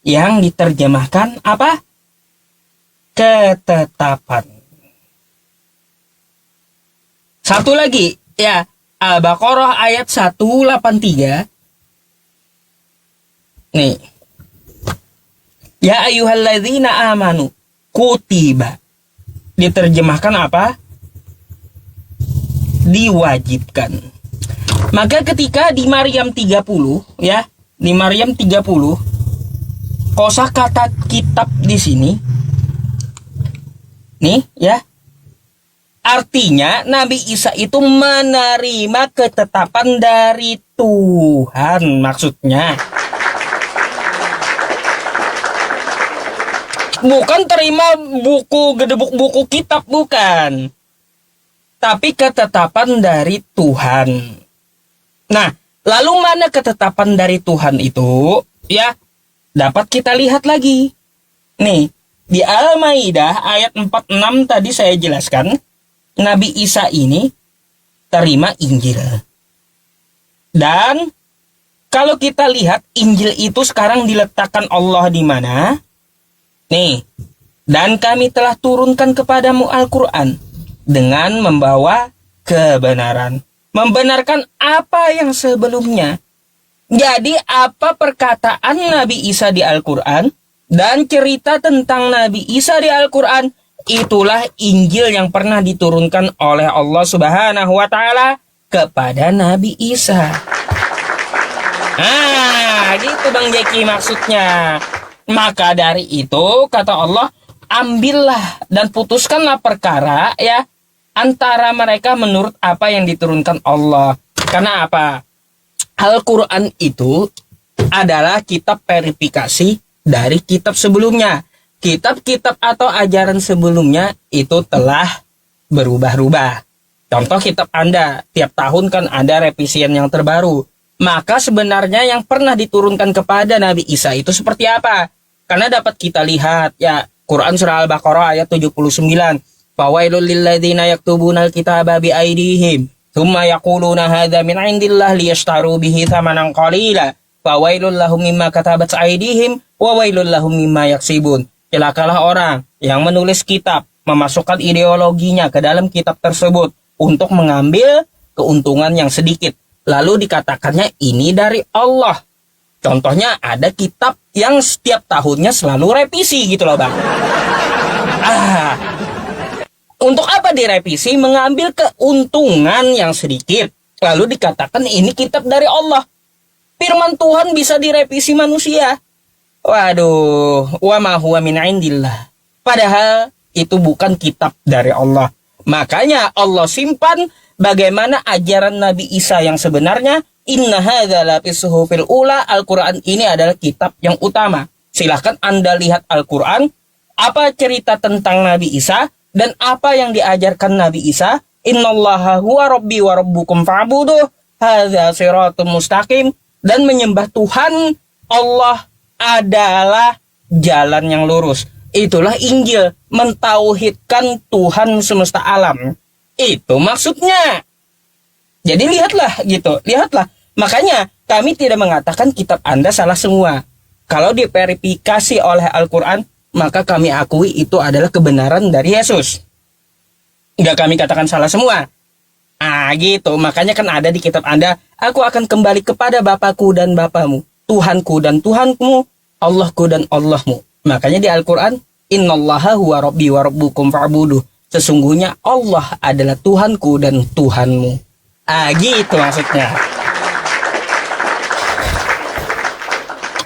yang diterjemahkan apa? Ketetapan. Satu lagi, ya, Al-Baqarah ayat 183. Nih. Ya ayyuhalladzina amanu kutiba. Diterjemahkan apa? Diwajibkan. Maka ketika di Maryam 30, ya, di Maryam 30, kosakata kitab di sini, nih, ya, artinya Nabi Isa itu menerima ketetapan dari Tuhan, maksudnya. Bukan terima buku, gedebuk buku kitab, bukan. Tapi ketetapan dari Tuhan. Nah, lalu mana ketetapan dari Tuhan itu? Ya, dapat kita lihat lagi. Nih, di Al-Maidah ayat 46 tadi saya jelaskan, Nabi Isa ini terima Injil. Dan kalau kita lihat Injil itu sekarang diletakkan Allah di mana? Nih, dan kami telah turunkan kepadamu Al-Quran dengan membawa kebenaran. Membenarkan apa yang sebelumnya. Jadi apa perkataan Nabi Isa di Al-Quran dan cerita tentang Nabi Isa di Al-Quran, itulah Injil yang pernah diturunkan oleh Allah Subhanahu wa Ta'ala kepada Nabi Isa. Gitu Bang Jeki maksudnya. Maka dari itu kata Allah, ambillah dan putuskanlah perkara, ya, antara mereka menurut apa yang diturunkan Allah. Karena apa? Al-Quran itu adalah kitab verifikasi dari kitab sebelumnya. Kitab-kitab atau ajaran sebelumnya itu telah berubah-ubah. Contoh kitab Anda, tiap tahun kan ada revisian yang terbaru. Maka sebenarnya yang pernah diturunkan kepada Nabi Isa itu seperti apa? Karena dapat kita lihat, ya, Quran surah Al-Baqarah ayat 79. Fawailul lilladzina yaktubuna al-kitaba biaydihim thumma yaquluna hadza min 'indillah liyashtaru bihi thamanan qalila. Fawailul lahum mimma katabat aydihim wa wailul lahum mimma yaksibun. Celakalah orang yang menulis kitab, memasukkan ideologinya ke dalam kitab tersebut untuk mengambil keuntungan yang sedikit. Lalu dikatakannya ini dari Allah. Contohnya ada kitab yang setiap tahunnya selalu revisi gitu loh Bang. Untuk apa direvisi? Mengambil keuntungan yang sedikit. Lalu dikatakan ini kitab dari Allah. Firman Tuhan bisa direvisi manusia. Waduh, wa ma huwa min indillah. Padahal itu bukan kitab dari Allah. Makanya Allah simpan bagaimana ajaran Nabi Isa yang sebenarnya. Inna hadza la fis suhufil ula. Al-Quran ini adalah kitab yang utama. Silahkan Anda lihat Al-Quran, apa cerita tentang Nabi Isa dan apa yang diajarkan Nabi Isa. Innallaha huwa rabbi wa rabbukum fa'buduh hadza siratum mustaqim. Dan menyembah Tuhan Allah adalah jalan yang lurus. Itulah Injil, mentauhidkan Tuhan semesta alam. Itu maksudnya. Jadi lihatlah gitu, lihatlah. Makanya kami tidak mengatakan kitab Anda salah semua. Kalau diverifikasi oleh Al-Quran, maka kami akui itu adalah kebenaran dari Yesus. Nggak kami katakan salah semua. Gitu. Makanya kan ada di kitab Anda, aku akan kembali kepada Bapakku dan Bapamu, Tuhanku dan Tuhanmu, Allahku dan Allahmu. Makanya di Al-Quran, Innallaha huwa rabbi wa rabbukum fa'buduh. Sesungguhnya Allah adalah Tuhanku dan Tuhanmu. Gitu maksudnya.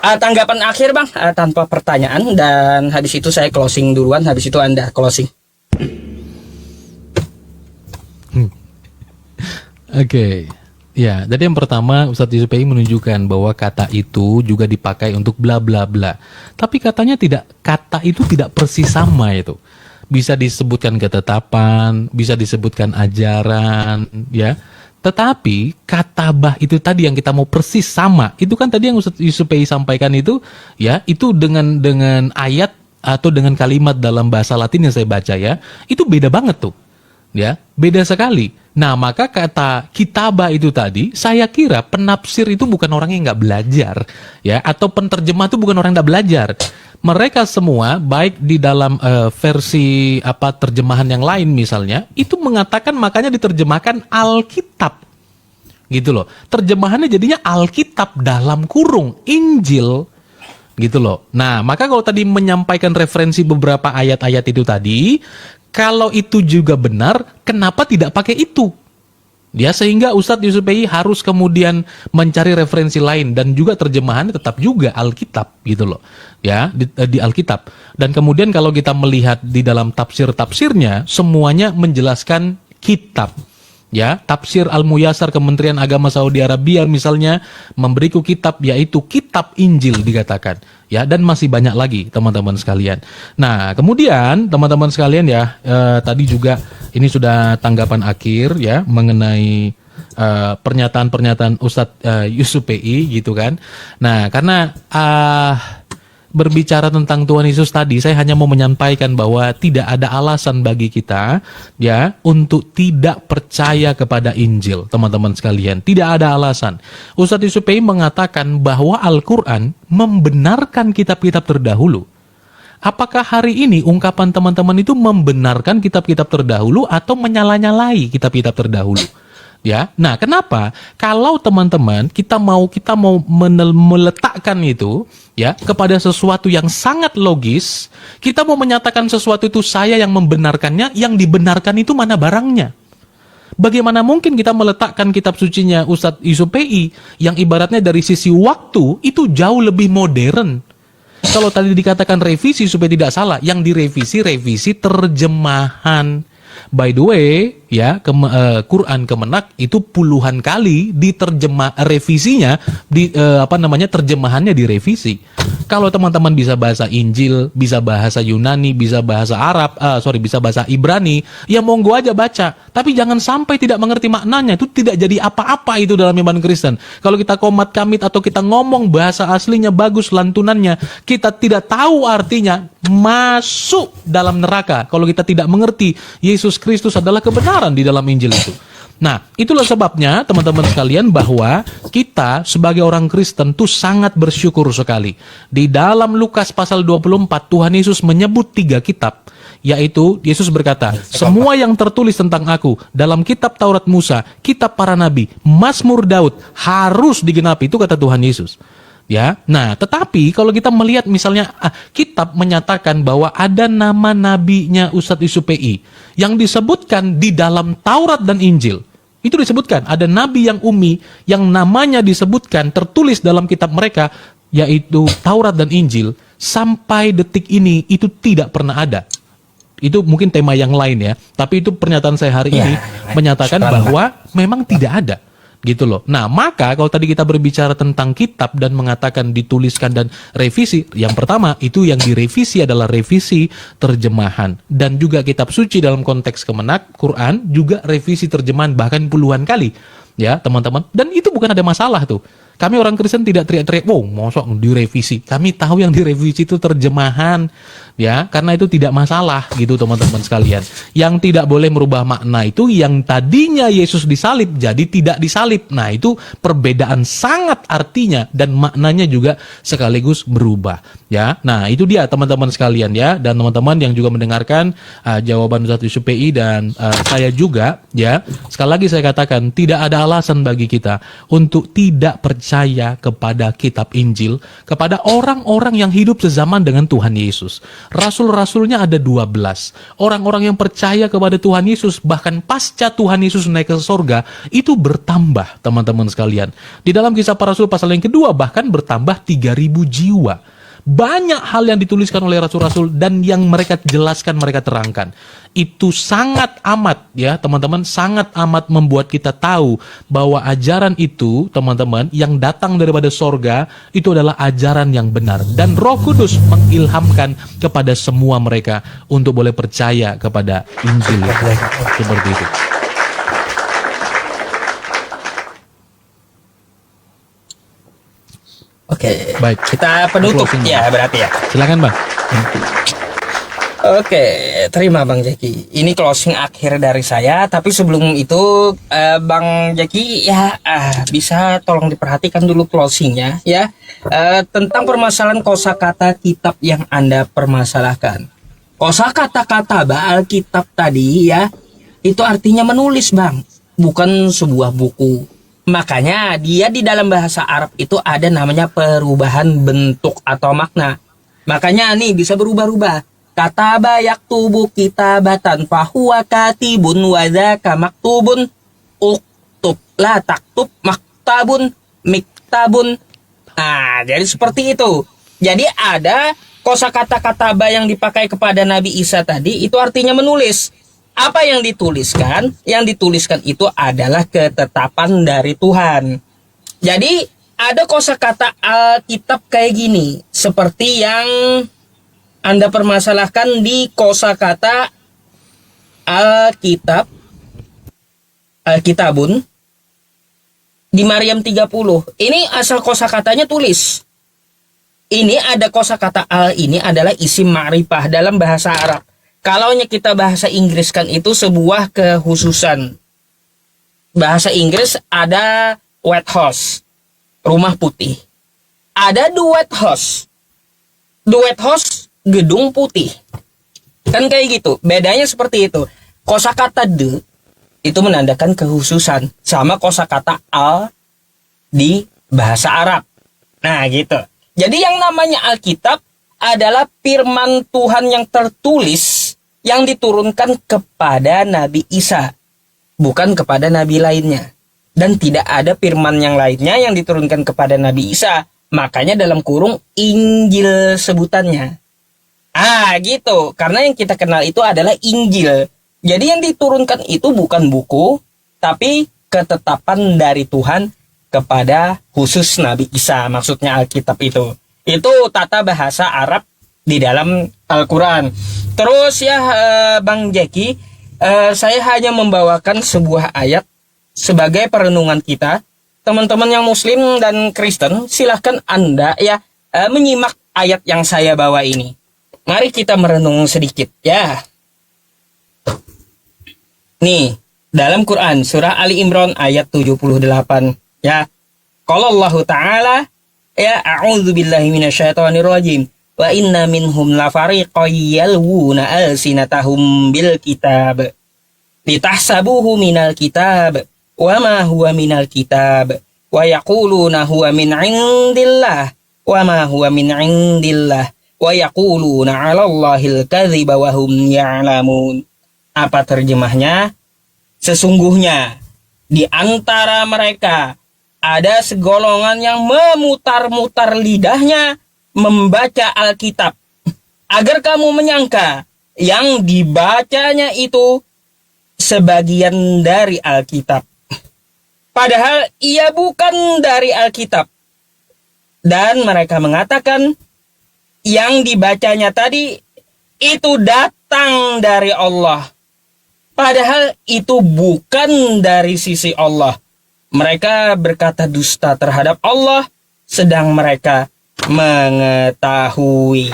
Tanggapan akhir Bang, tanpa pertanyaan, dan habis itu saya closing duluan, habis itu Anda closing. Oke. Ya, jadi yang pertama Ustadz Yusuf PI menunjukkan bahwa kata itu juga dipakai untuk bla bla bla. Tapi kata itu tidak persis sama itu. Bisa disebutkan ketetapan, bisa disebutkan ajaran, ya. Tetapi katabah itu tadi yang kita mau persis sama. Itu kan tadi yang Ustadz Yusuf PI sampaikan itu, ya, itu dengan ayat atau dengan kalimat dalam bahasa Latin yang saya baca ya, itu beda banget tuh. Ya, beda sekali. Nah, maka kata kitabah itu tadi, saya kira penafsir itu bukan orang yang nggak belajar, ya, atau penterjemah itu bukan orang yang nggak belajar. Mereka semua, baik di dalam versi terjemahan yang lain misalnya, itu mengatakan makanya diterjemahkan Alkitab, gitu loh. Terjemahannya jadinya Alkitab dalam kurung Injil, gitu loh. Nah, maka kalau tadi menyampaikan referensi beberapa ayat-ayat itu tadi, kalau itu juga benar, kenapa tidak pakai itu? Ya, sehingga Ustadz Yusuf PI harus kemudian mencari referensi lain, dan juga terjemahannya tetap juga Alkitab, gitu loh. Ya, di Alkitab. Dan kemudian kalau kita melihat di dalam tafsir-tafsirnya, semuanya menjelaskan kitab. Ya, tafsir Al-Muyassar Kementerian Agama Saudi Arabia misalnya memberiku kitab, yaitu kitab Injil dikatakan. Ya, dan masih banyak lagi teman-teman sekalian. Nah, kemudian teman-teman sekalian ya, tadi juga ini sudah tanggapan akhir ya mengenai pernyataan-pernyataan Ustadz Yusuf PI gitu kan. Nah, karena berbicara tentang Tuhan Yesus tadi, saya hanya mau menyampaikan bahwa tidak ada alasan bagi kita ya untuk tidak percaya kepada Injil, teman-teman sekalian. Tidak ada alasan. Ustadz Yusuf PI mengatakan bahwa Al-Quran membenarkan kitab-kitab terdahulu. Apakah hari ini ungkapan teman-teman itu membenarkan kitab-kitab terdahulu atau menyala-nyalai kitab-kitab terdahulu? Ya, nah kenapa? Kalau teman-teman kita mau meletakkan itu ya kepada sesuatu yang sangat logis, kita mau menyatakan sesuatu itu saya yang membenarkannya, yang dibenarkan itu mana barangnya? Bagaimana mungkin kita meletakkan kitab sucinya Ustadz Yusuf PI yang ibaratnya dari sisi waktu itu jauh lebih modern? Kalau tadi dikatakan revisi supaya tidak salah, yang direvisi revisi terjemahan. By the way, ya, Quran Kemenak itu puluhan kali revisinya terjemahannya direvisi. Kalau teman-teman bisa bahasa Injil, bisa bahasa Yunani, bisa bahasa bisa bahasa Ibrani, ya monggo aja baca. Tapi jangan sampai tidak mengerti maknanya, itu tidak jadi apa-apa itu dalam iman Kristen. Kalau kita komat kamit atau kita ngomong bahasa aslinya bagus lantunannya, kita tidak tahu artinya, masuk dalam neraka. Kalau kita tidak mengerti Yesus Kristus adalah kebenaran di dalam Injil itu. Nah, itulah sebabnya teman-teman sekalian bahwa kita sebagai orang Kristen tuh sangat bersyukur sekali. Di dalam Lukas pasal 24, Tuhan Yesus menyebut 3 kitab. Yaitu, Yesus berkata, semua yang tertulis tentang aku dalam kitab Taurat Musa, kitab para nabi, Mazmur Daud, harus digenapi. Itu kata Tuhan Yesus. Ya, nah tetapi kalau kita melihat misalnya kitab menyatakan bahwa ada nama nabinya Ustadz Yusuf PI yang disebutkan di dalam Taurat dan Injil. Itu disebutkan ada nabi yang ummi yang namanya disebutkan tertulis dalam kitab mereka, yaitu Taurat dan Injil. Sampai detik ini itu tidak pernah ada. Itu mungkin tema yang lain ya, tapi itu pernyataan saya hari ini menyatakan bahwa memang tidak ada. Gitu loh. Nah, maka kalau tadi kita berbicara tentang kitab dan mengatakan dituliskan dan revisi, yang pertama itu yang direvisi adalah revisi terjemahan, dan juga kitab suci dalam konteks Kemenak Quran juga revisi terjemahan bahkan puluhan kali. Ya, teman-teman. Dan itu bukan ada masalah tuh. Kami orang Kristen tidak teriak-teriak, wow, mosok direvisi. Kami tahu yang direvisi itu terjemahan, ya, karena itu tidak masalah gitu teman-teman sekalian. Yang tidak boleh merubah makna itu yang tadinya Yesus disalib jadi tidak disalib. Nah, itu perbedaan sangat artinya dan maknanya juga sekaligus berubah, ya. Nah, itu dia teman-teman sekalian ya, dan teman-teman yang juga mendengarkan jawaban Ustadz Yusuf PI dan saya juga, ya. Sekali lagi saya katakan, tidak ada alasan bagi kita untuk tidak percaya kepada kitab Injil, kepada orang-orang yang hidup sezaman dengan Tuhan Yesus. Rasul-rasulnya ada 12. Orang-orang yang percaya kepada Tuhan Yesus, bahkan pasca Tuhan Yesus naik ke sorga, itu bertambah teman-teman sekalian. Di dalam Kisah Para Rasul pasal yang kedua, bahkan bertambah 3.000 jiwa. Banyak hal yang dituliskan oleh rasul-rasul dan yang mereka jelaskan, mereka terangkan. Itu sangat amat, ya teman-teman, sangat amat membuat kita tahu bahwa ajaran itu, teman-teman, yang datang daripada sorga, itu adalah ajaran yang benar. Dan Roh Kudus mengilhamkan kepada semua mereka untuk boleh percaya kepada Injil. Seperti itu. Oke, Baik. kita penutup Closing, ya berarti ya. Silakan, Bang. Oke, terima Bang Jeki. Ini closing akhir dari saya, tapi sebelum itu Bang Jeki ya bisa tolong diperhatikan dulu closingnya ya, tentang permasalahan kosakata kitab yang Anda permasalahkan. Kosakata Alkitab tadi ya, itu artinya menulis Bang, bukan sebuah buku. Makanya dia di dalam bahasa Arab itu ada namanya perubahan bentuk atau makna. Makanya nih bisa berubah-ubah. Kataba yaktubu kitabatan fahuwa katibun wa dzaka maktubun uktub la taktub maktabun miktabun. Nah, jadi seperti itu. Jadi ada kosakata kataba yang dipakai kepada Nabi Isa tadi itu artinya menulis. Apa yang dituliskan? Yang dituliskan itu adalah ketetapan dari Tuhan. Jadi ada kosakata Alkitab kayak gini, seperti yang Anda permasalahkan di kosakata Alkitab, Alkitabun di Maryam 30. Ini asal kosakatanya tulis. Ini ada kosakata al, ini adalah isim ma'rifah dalam bahasa Arab. Kalau kita bahasa Inggris kan itu sebuah kekhususan. Bahasa Inggris ada white house, rumah putih. Ada the white house. The white house, gedung putih. Kan kayak gitu. Bedanya seperti itu. Kosakata the itu menandakan kekhususan, sama kosakata al di bahasa Arab. Nah, gitu. Jadi yang namanya Alkitab adalah firman Tuhan yang tertulis yang diturunkan kepada Nabi Isa, bukan kepada nabi lainnya. Dan tidak ada firman yang lainnya yang diturunkan kepada Nabi Isa. Makanya dalam kurung Injil sebutannya. Gitu. Karena yang kita kenal itu adalah Injil. Jadi yang diturunkan itu bukan buku, tapi ketetapan dari Tuhan kepada khusus Nabi Isa. Maksudnya Alkitab itu. Itu tata bahasa Arab di dalam Al-Quran. Terus ya Bang Jeki, saya hanya membawakan sebuah ayat sebagai perenungan kita. Teman-teman yang Muslim dan Kristen, silahkan Anda ya menyimak ayat yang saya bawa ini. Mari kita merenung sedikit ya. Nih, dalam Quran surah Ali Imran ayat 78 ya. Qala Allah Ta'ala ya, a'udzubillahi minasyaitonirrajim. Wa inna minhum lafariqan yalwuna alsinatahum bil kitab litahsabuhu minal kitab wa ma huwa minal kitab wa yaquluna huwa min indillah wa ma huwa min indillah wa yaquluna 'ala Allahil kadhiba wa hum ya'lamun. Apa terjemahnya? Sesungguhnya di antara mereka ada segolongan yang memutar-mutar lidahnya membaca Alkitab, agar kamu menyangka yang dibacanya itu sebagian dari Alkitab. Padahal ia bukan dari Alkitab. Dan mereka mengatakan yang dibacanya tadi itu datang dari Allah. Padahal itu bukan dari sisi Allah. Mereka berkata dusta terhadap Allah, sedang mereka mengetahui.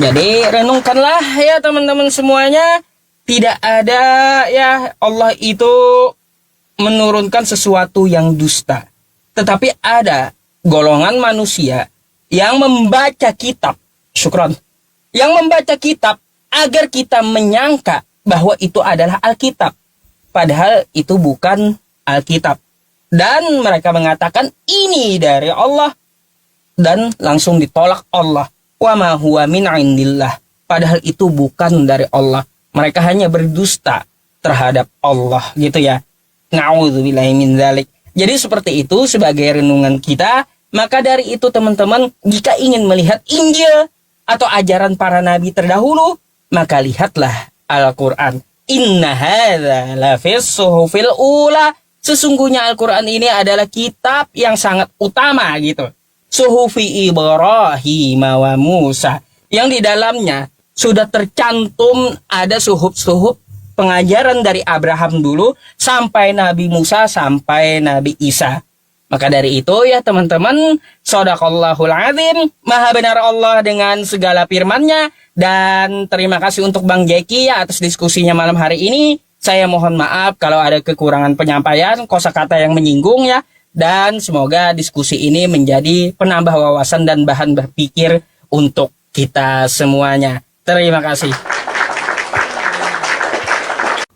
Jadi renungkanlah ya teman-teman semuanya. Tidak ada ya Allah itu menurunkan sesuatu yang dusta. Tetapi ada golongan manusia yang membaca kitab. Syukron. Yang membaca kitab agar kita menyangka bahwa itu adalah Alkitab. Padahal itu bukan Alkitab. Dan mereka mengatakan ini dari Allah. Dan langsung ditolak Allah. Wa ma huwa min indillah. Padahal itu bukan dari Allah. Mereka hanya berdusta terhadap Allah gitu ya. Na'udzubillahi min dzalik. Jadi seperti itu sebagai renungan kita. Maka dari itu teman-teman, jika ingin melihat Injil atau ajaran para nabi terdahulu, maka lihatlah Al-Quran. Inna hadza lafis suhufil ula. Sesungguhnya Al-Quran ini adalah kitab yang sangat utama gitu. Suhufi Ibrahim wa Musa. Yang di dalamnya sudah tercantum ada suhuf-suhuf pengajaran dari Abraham dulu sampai Nabi Musa sampai Nabi Isa. Maka dari itu ya teman-teman, Shadaqallahul Azim, maha benar Allah dengan segala firman-Nya. Dan terima kasih untuk Bang Jeki ya atas diskusinya malam hari ini. Saya mohon maaf kalau ada kekurangan penyampaian, kosakata yang menyinggung ya. Dan semoga diskusi ini menjadi penambah wawasan dan bahan berpikir untuk kita semuanya. Terima kasih.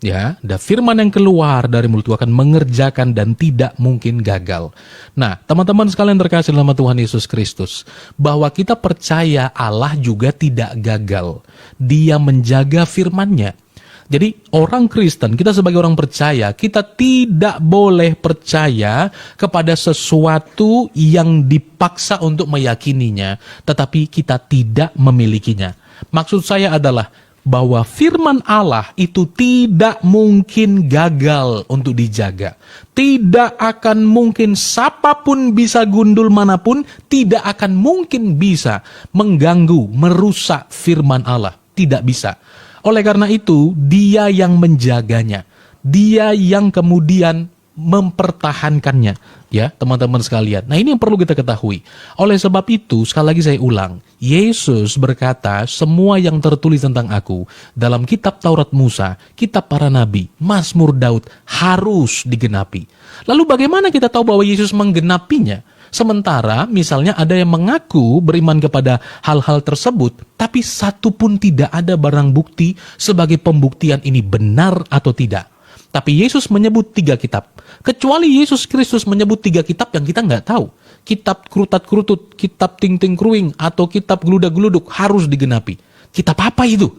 Ya, ada firman yang keluar dari mulutku akan mengerjakan dan tidak mungkin gagal. Nah, teman-teman sekalian terkasih dalam Tuhan Yesus Kristus, bahwa kita percaya Allah juga tidak gagal. Dia menjaga firman-Nya. Jadi orang Kristen, kita sebagai orang percaya, kita tidak boleh percaya kepada sesuatu yang dipaksa untuk meyakininya, tetapi kita tidak memilikinya. Maksud saya adalah bahwa firman Allah itu tidak mungkin gagal untuk dijaga. Tidak akan mungkin siapapun bisa gundul manapun, tidak akan mungkin bisa mengganggu, merusak firman Allah. Tidak bisa. Oleh karena itu, dia yang menjaganya. Dia yang kemudian mempertahankannya. Ya, teman-teman sekalian. Nah, ini yang perlu kita ketahui. Oleh sebab itu, sekali lagi saya ulang. Yesus berkata, semua yang tertulis tentang aku dalam kitab Taurat Musa, kitab para nabi, Mazmur Daud harus digenapi. Lalu bagaimana kita tahu bahwa Yesus menggenapinya? Sementara misalnya ada yang mengaku beriman kepada hal-hal tersebut, tapi satu pun tidak ada barang bukti sebagai pembuktian ini benar atau tidak. Tapi Yesus menyebut 3 kitab. Kecuali Yesus Kristus menyebut 3 kitab yang kita nggak tahu. Kitab kerutat-kerutut, kitab ting-ting-kruing, atau kitab geludak-geluduk harus digenapi. Kitab apa itu?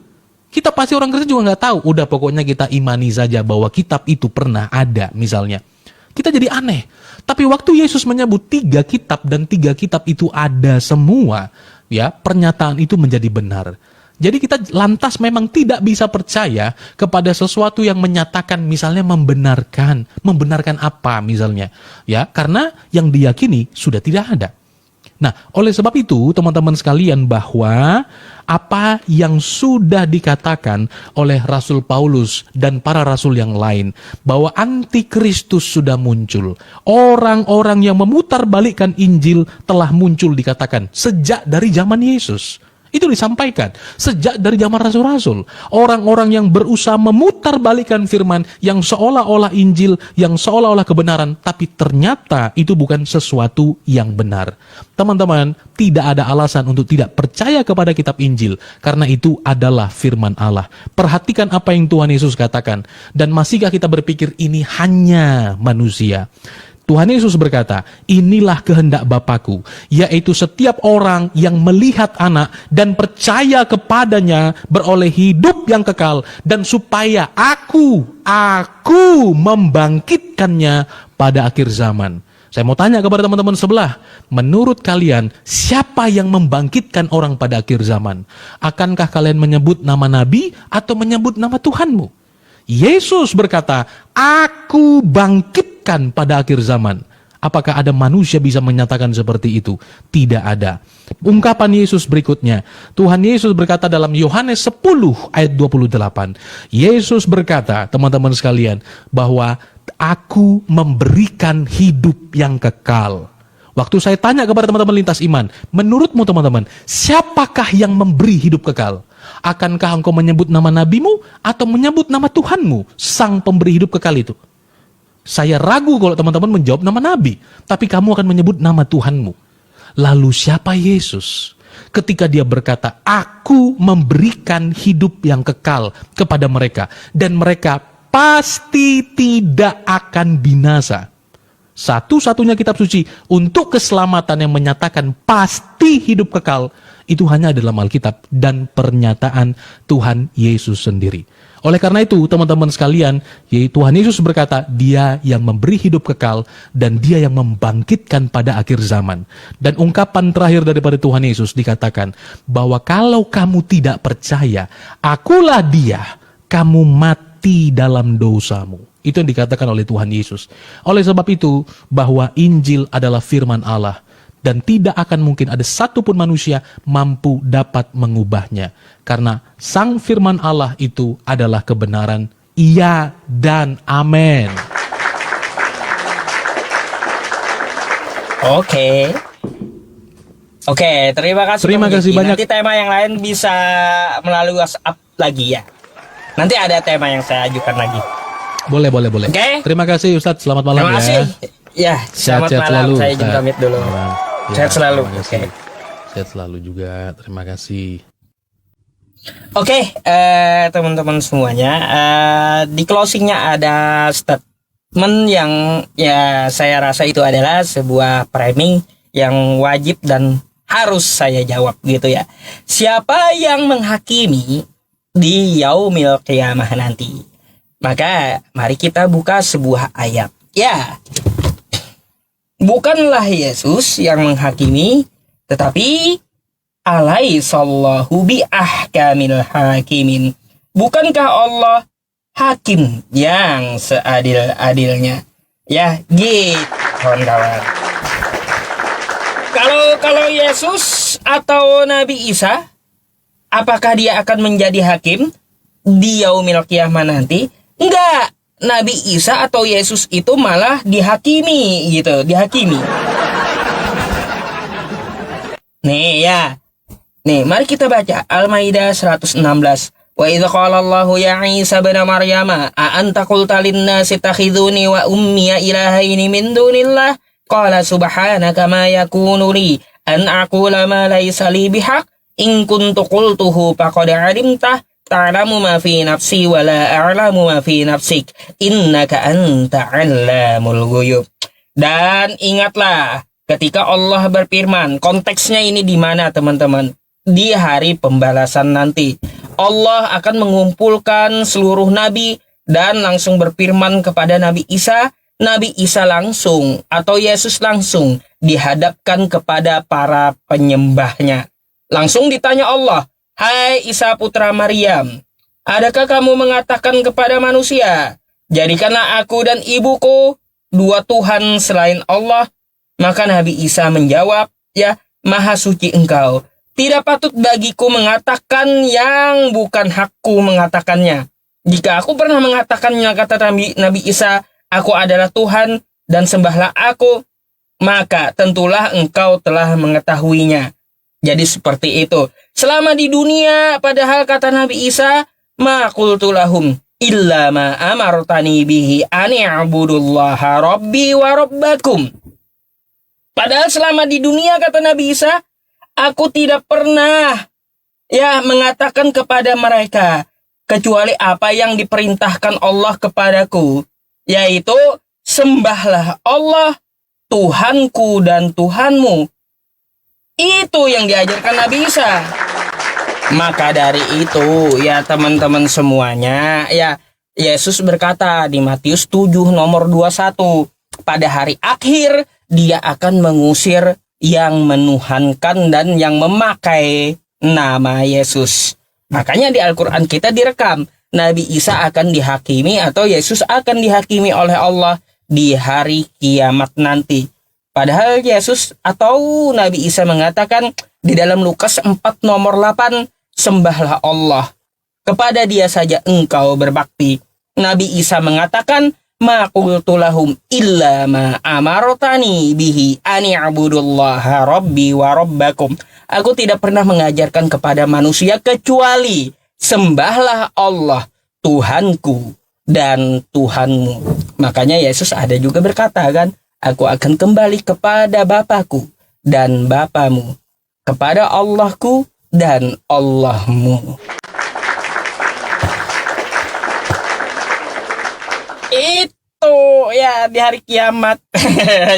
Kita pasti orang Kristen juga nggak tahu. Udah pokoknya kita imani saja bahwa kitab itu pernah ada misalnya. Kita jadi aneh. Tapi waktu Yesus menyebut 3 kitab dan 3 kitab itu ada semua, ya, pernyataan itu menjadi benar. Jadi kita lantas memang tidak bisa percaya kepada sesuatu yang menyatakan misalnya membenarkan apa misalnya, ya, karena yang diyakini sudah tidak ada. Nah, oleh sebab itu teman-teman sekalian bahwa apa yang sudah dikatakan oleh Rasul Paulus dan para rasul yang lain bahwa antikristus sudah muncul. Orang-orang yang memutarbalikkan Injil telah muncul dikatakan sejak dari zaman Yesus. Itu disampaikan sejak dari zaman rasul-rasul. Orang-orang yang berusaha memutarbalikkan firman yang seolah-olah Injil, yang seolah-olah kebenaran, tapi ternyata itu bukan sesuatu yang benar. Teman-teman, tidak ada alasan untuk tidak percaya kepada kitab Injil, karena itu adalah firman Allah. Perhatikan apa yang Tuhan Yesus katakan, dan masihkah kita berpikir ini hanya manusia? Tuhan Yesus berkata, inilah kehendak Bapa-Ku, yaitu setiap orang yang melihat anak dan percaya kepadanya beroleh hidup yang kekal, dan supaya aku membangkitkannya pada akhir zaman. Saya mau tanya kepada teman-teman sebelah, menurut kalian siapa yang membangkitkan orang pada akhir zaman? Akankah kalian menyebut nama Nabi atau menyebut nama Tuhanmu? Yesus berkata, aku bangkitkan pada akhir zaman. Apakah ada manusia bisa menyatakan seperti itu? Tidak ada. Ungkapan Yesus berikutnya. Tuhan Yesus berkata dalam Yohanes 10 ayat 28. Yesus berkata, teman-teman sekalian, bahwa aku memberikan hidup yang kekal. Waktu saya tanya kepada teman-teman lintas iman, menurutmu teman-teman, siapakah yang memberi hidup kekal? Akankah engkau menyebut nama nabimu atau menyebut nama Tuhanmu, sang pemberi hidup kekal itu? Saya ragu kalau teman-teman menjawab nama nabi, tapi kamu akan menyebut nama Tuhanmu. Lalu siapa Yesus? Ketika dia berkata, aku memberikan hidup yang kekal kepada mereka, dan mereka pasti tidak akan binasa. Satu-satunya kitab suci untuk keselamatan yang menyatakan pasti hidup kekal, itu hanya dalam Alkitab dan pernyataan Tuhan Yesus sendiri. Oleh karena itu, teman-teman sekalian, Tuhan Yesus berkata, dia yang memberi hidup kekal dan dia yang membangkitkan pada akhir zaman. Dan ungkapan terakhir daripada Tuhan Yesus dikatakan, bahwa kalau kamu tidak percaya, akulah dia, kamu mati dalam dosamu. Itu yang dikatakan oleh Tuhan Yesus. Oleh sebab itu, bahwa Injil adalah firman Allah. Dan tidak akan mungkin ada satupun manusia mampu dapat mengubahnya. Karena sang firman Allah itu adalah kebenaran. Iya dan amin. Oke, terima kasih. Terima kasih banyak. Nanti tema yang lain bisa melalui WhatsApp lagi ya. Nanti ada tema yang saya ajukan lagi. Boleh. Oke. Terima kasih Ustadz, selamat malam. Terima kasih. Ya, selamat Sehat-sehat malam. selalu, Saya izin Ustadz. pamit dulu. Sehat selalu. Terima kasih. Sehat selalu juga. Terima kasih. Oke, teman-teman semuanya, di closingnya ada statement yang ya saya rasa itu adalah sebuah framing yang wajib dan harus saya jawab gitu ya. Siapa yang menghakimi di yaumil qiyamah nanti? Maka mari kita buka sebuah ayat. Ya, bukanlah Yesus yang menghakimi, tetapi alaihissallahu bi ahkamil hakimin. Bukankah Allah hakim yang seadil-adilnya? Ya, gitu kawan-kawan. Kalau Yesus atau Nabi Isa, apakah dia akan menjadi hakim di yaumil qiyamah nanti? Enggak. Nabi Isa atau Yesus itu malah dihakimi gitu, dihakimi. Nih ya. Nih, mari kita baca Al-Maidah 116. Wa idza qala Allahu ya Isa ibn Maryam, a anta qulta lin-nasi takhiduni wa ummi ilahaini min dunillah? Qala subhanaka ma yakunu li an aqula ma laysa li bihaq in kuntu qultuhu faqad 'alimtah ta'lamu ma fi nafsi wa la a'lamu ma fi nafsik innaka anta 'allamul ghuyub. Dan ingatlah ketika Allah berfirman, konteksnya ini di mana teman-teman? Di hari pembalasan nanti. Allah akan mengumpulkan seluruh nabi dan langsung berfirman kepada Nabi Isa. Nabi Isa langsung atau Yesus langsung dihadapkan kepada para penyembahnya. Langsung ditanya Allah, "Hai Isa putra Maryam, adakah kamu mengatakan kepada manusia, jadikanlah aku dan ibuku dua Tuhan selain Allah?" Maka Nabi Isa menjawab, "Ya, Maha Suci Engkau. Tidak patut bagiku mengatakan yang bukan hakku mengatakannya. Jika aku pernah mengatakannya," kata Nabi Isa, "aku adalah Tuhan dan sembahlah aku, maka tentulah engkau telah mengetahuinya." Jadi seperti itu. Selama di dunia, padahal kata Nabi Isa, "Ma qultu lahum illa ma amartani bihi an i'budullaha rabbi wa rabbakum." Padahal selama di dunia, kata Nabi Isa, aku tidak pernah mengatakan kepada mereka kecuali apa yang diperintahkan Allah kepadaku, yaitu sembahlah Allah, Tuhanku dan Tuhanmu. Itu yang diajarkan Nabi Isa. Maka dari itu ya teman-teman semuanya, ya Yesus berkata di Matius 7 nomor 21, pada hari akhir dia akan mengusir yang menuhankan dan yang memakai nama Yesus. Makanya di Al-Quran kita direkam, Nabi Isa akan dihakimi atau Yesus akan dihakimi oleh Allah di hari kiamat nanti. Padahal Yesus atau Nabi Isa mengatakan di dalam Lukas 4 nomor 8, sembahlah Allah, kepada Dia saja engkau berbakti. Nabi Isa mengatakan, ma qultu lahum illa ma amartani bihi ani abudullaha rabbi wa rabbakum. Aku tidak pernah mengajarkan kepada manusia kecuali sembahlah Allah, Tuhanku dan Tuhanmu. Makanya Yesus ada juga berkata kan, aku akan kembali kepada Bapakku dan Bapamu, kepada Allahku dan Allahmu. Itu ya di hari kiamat.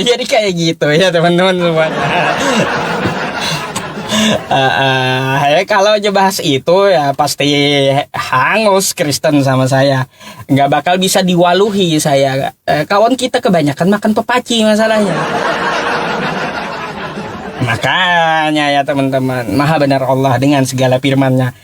Jadi kayak gitu ya teman-teman semuanya. Ya kalau aja bahas itu ya pasti hangus Kristen sama saya. Nggak bakal bisa diwaluhi saya. Kawan kita kebanyakan makan pepaci masalahnya. Makanya ya teman-teman, maha benar Allah dengan segala firman-Nya.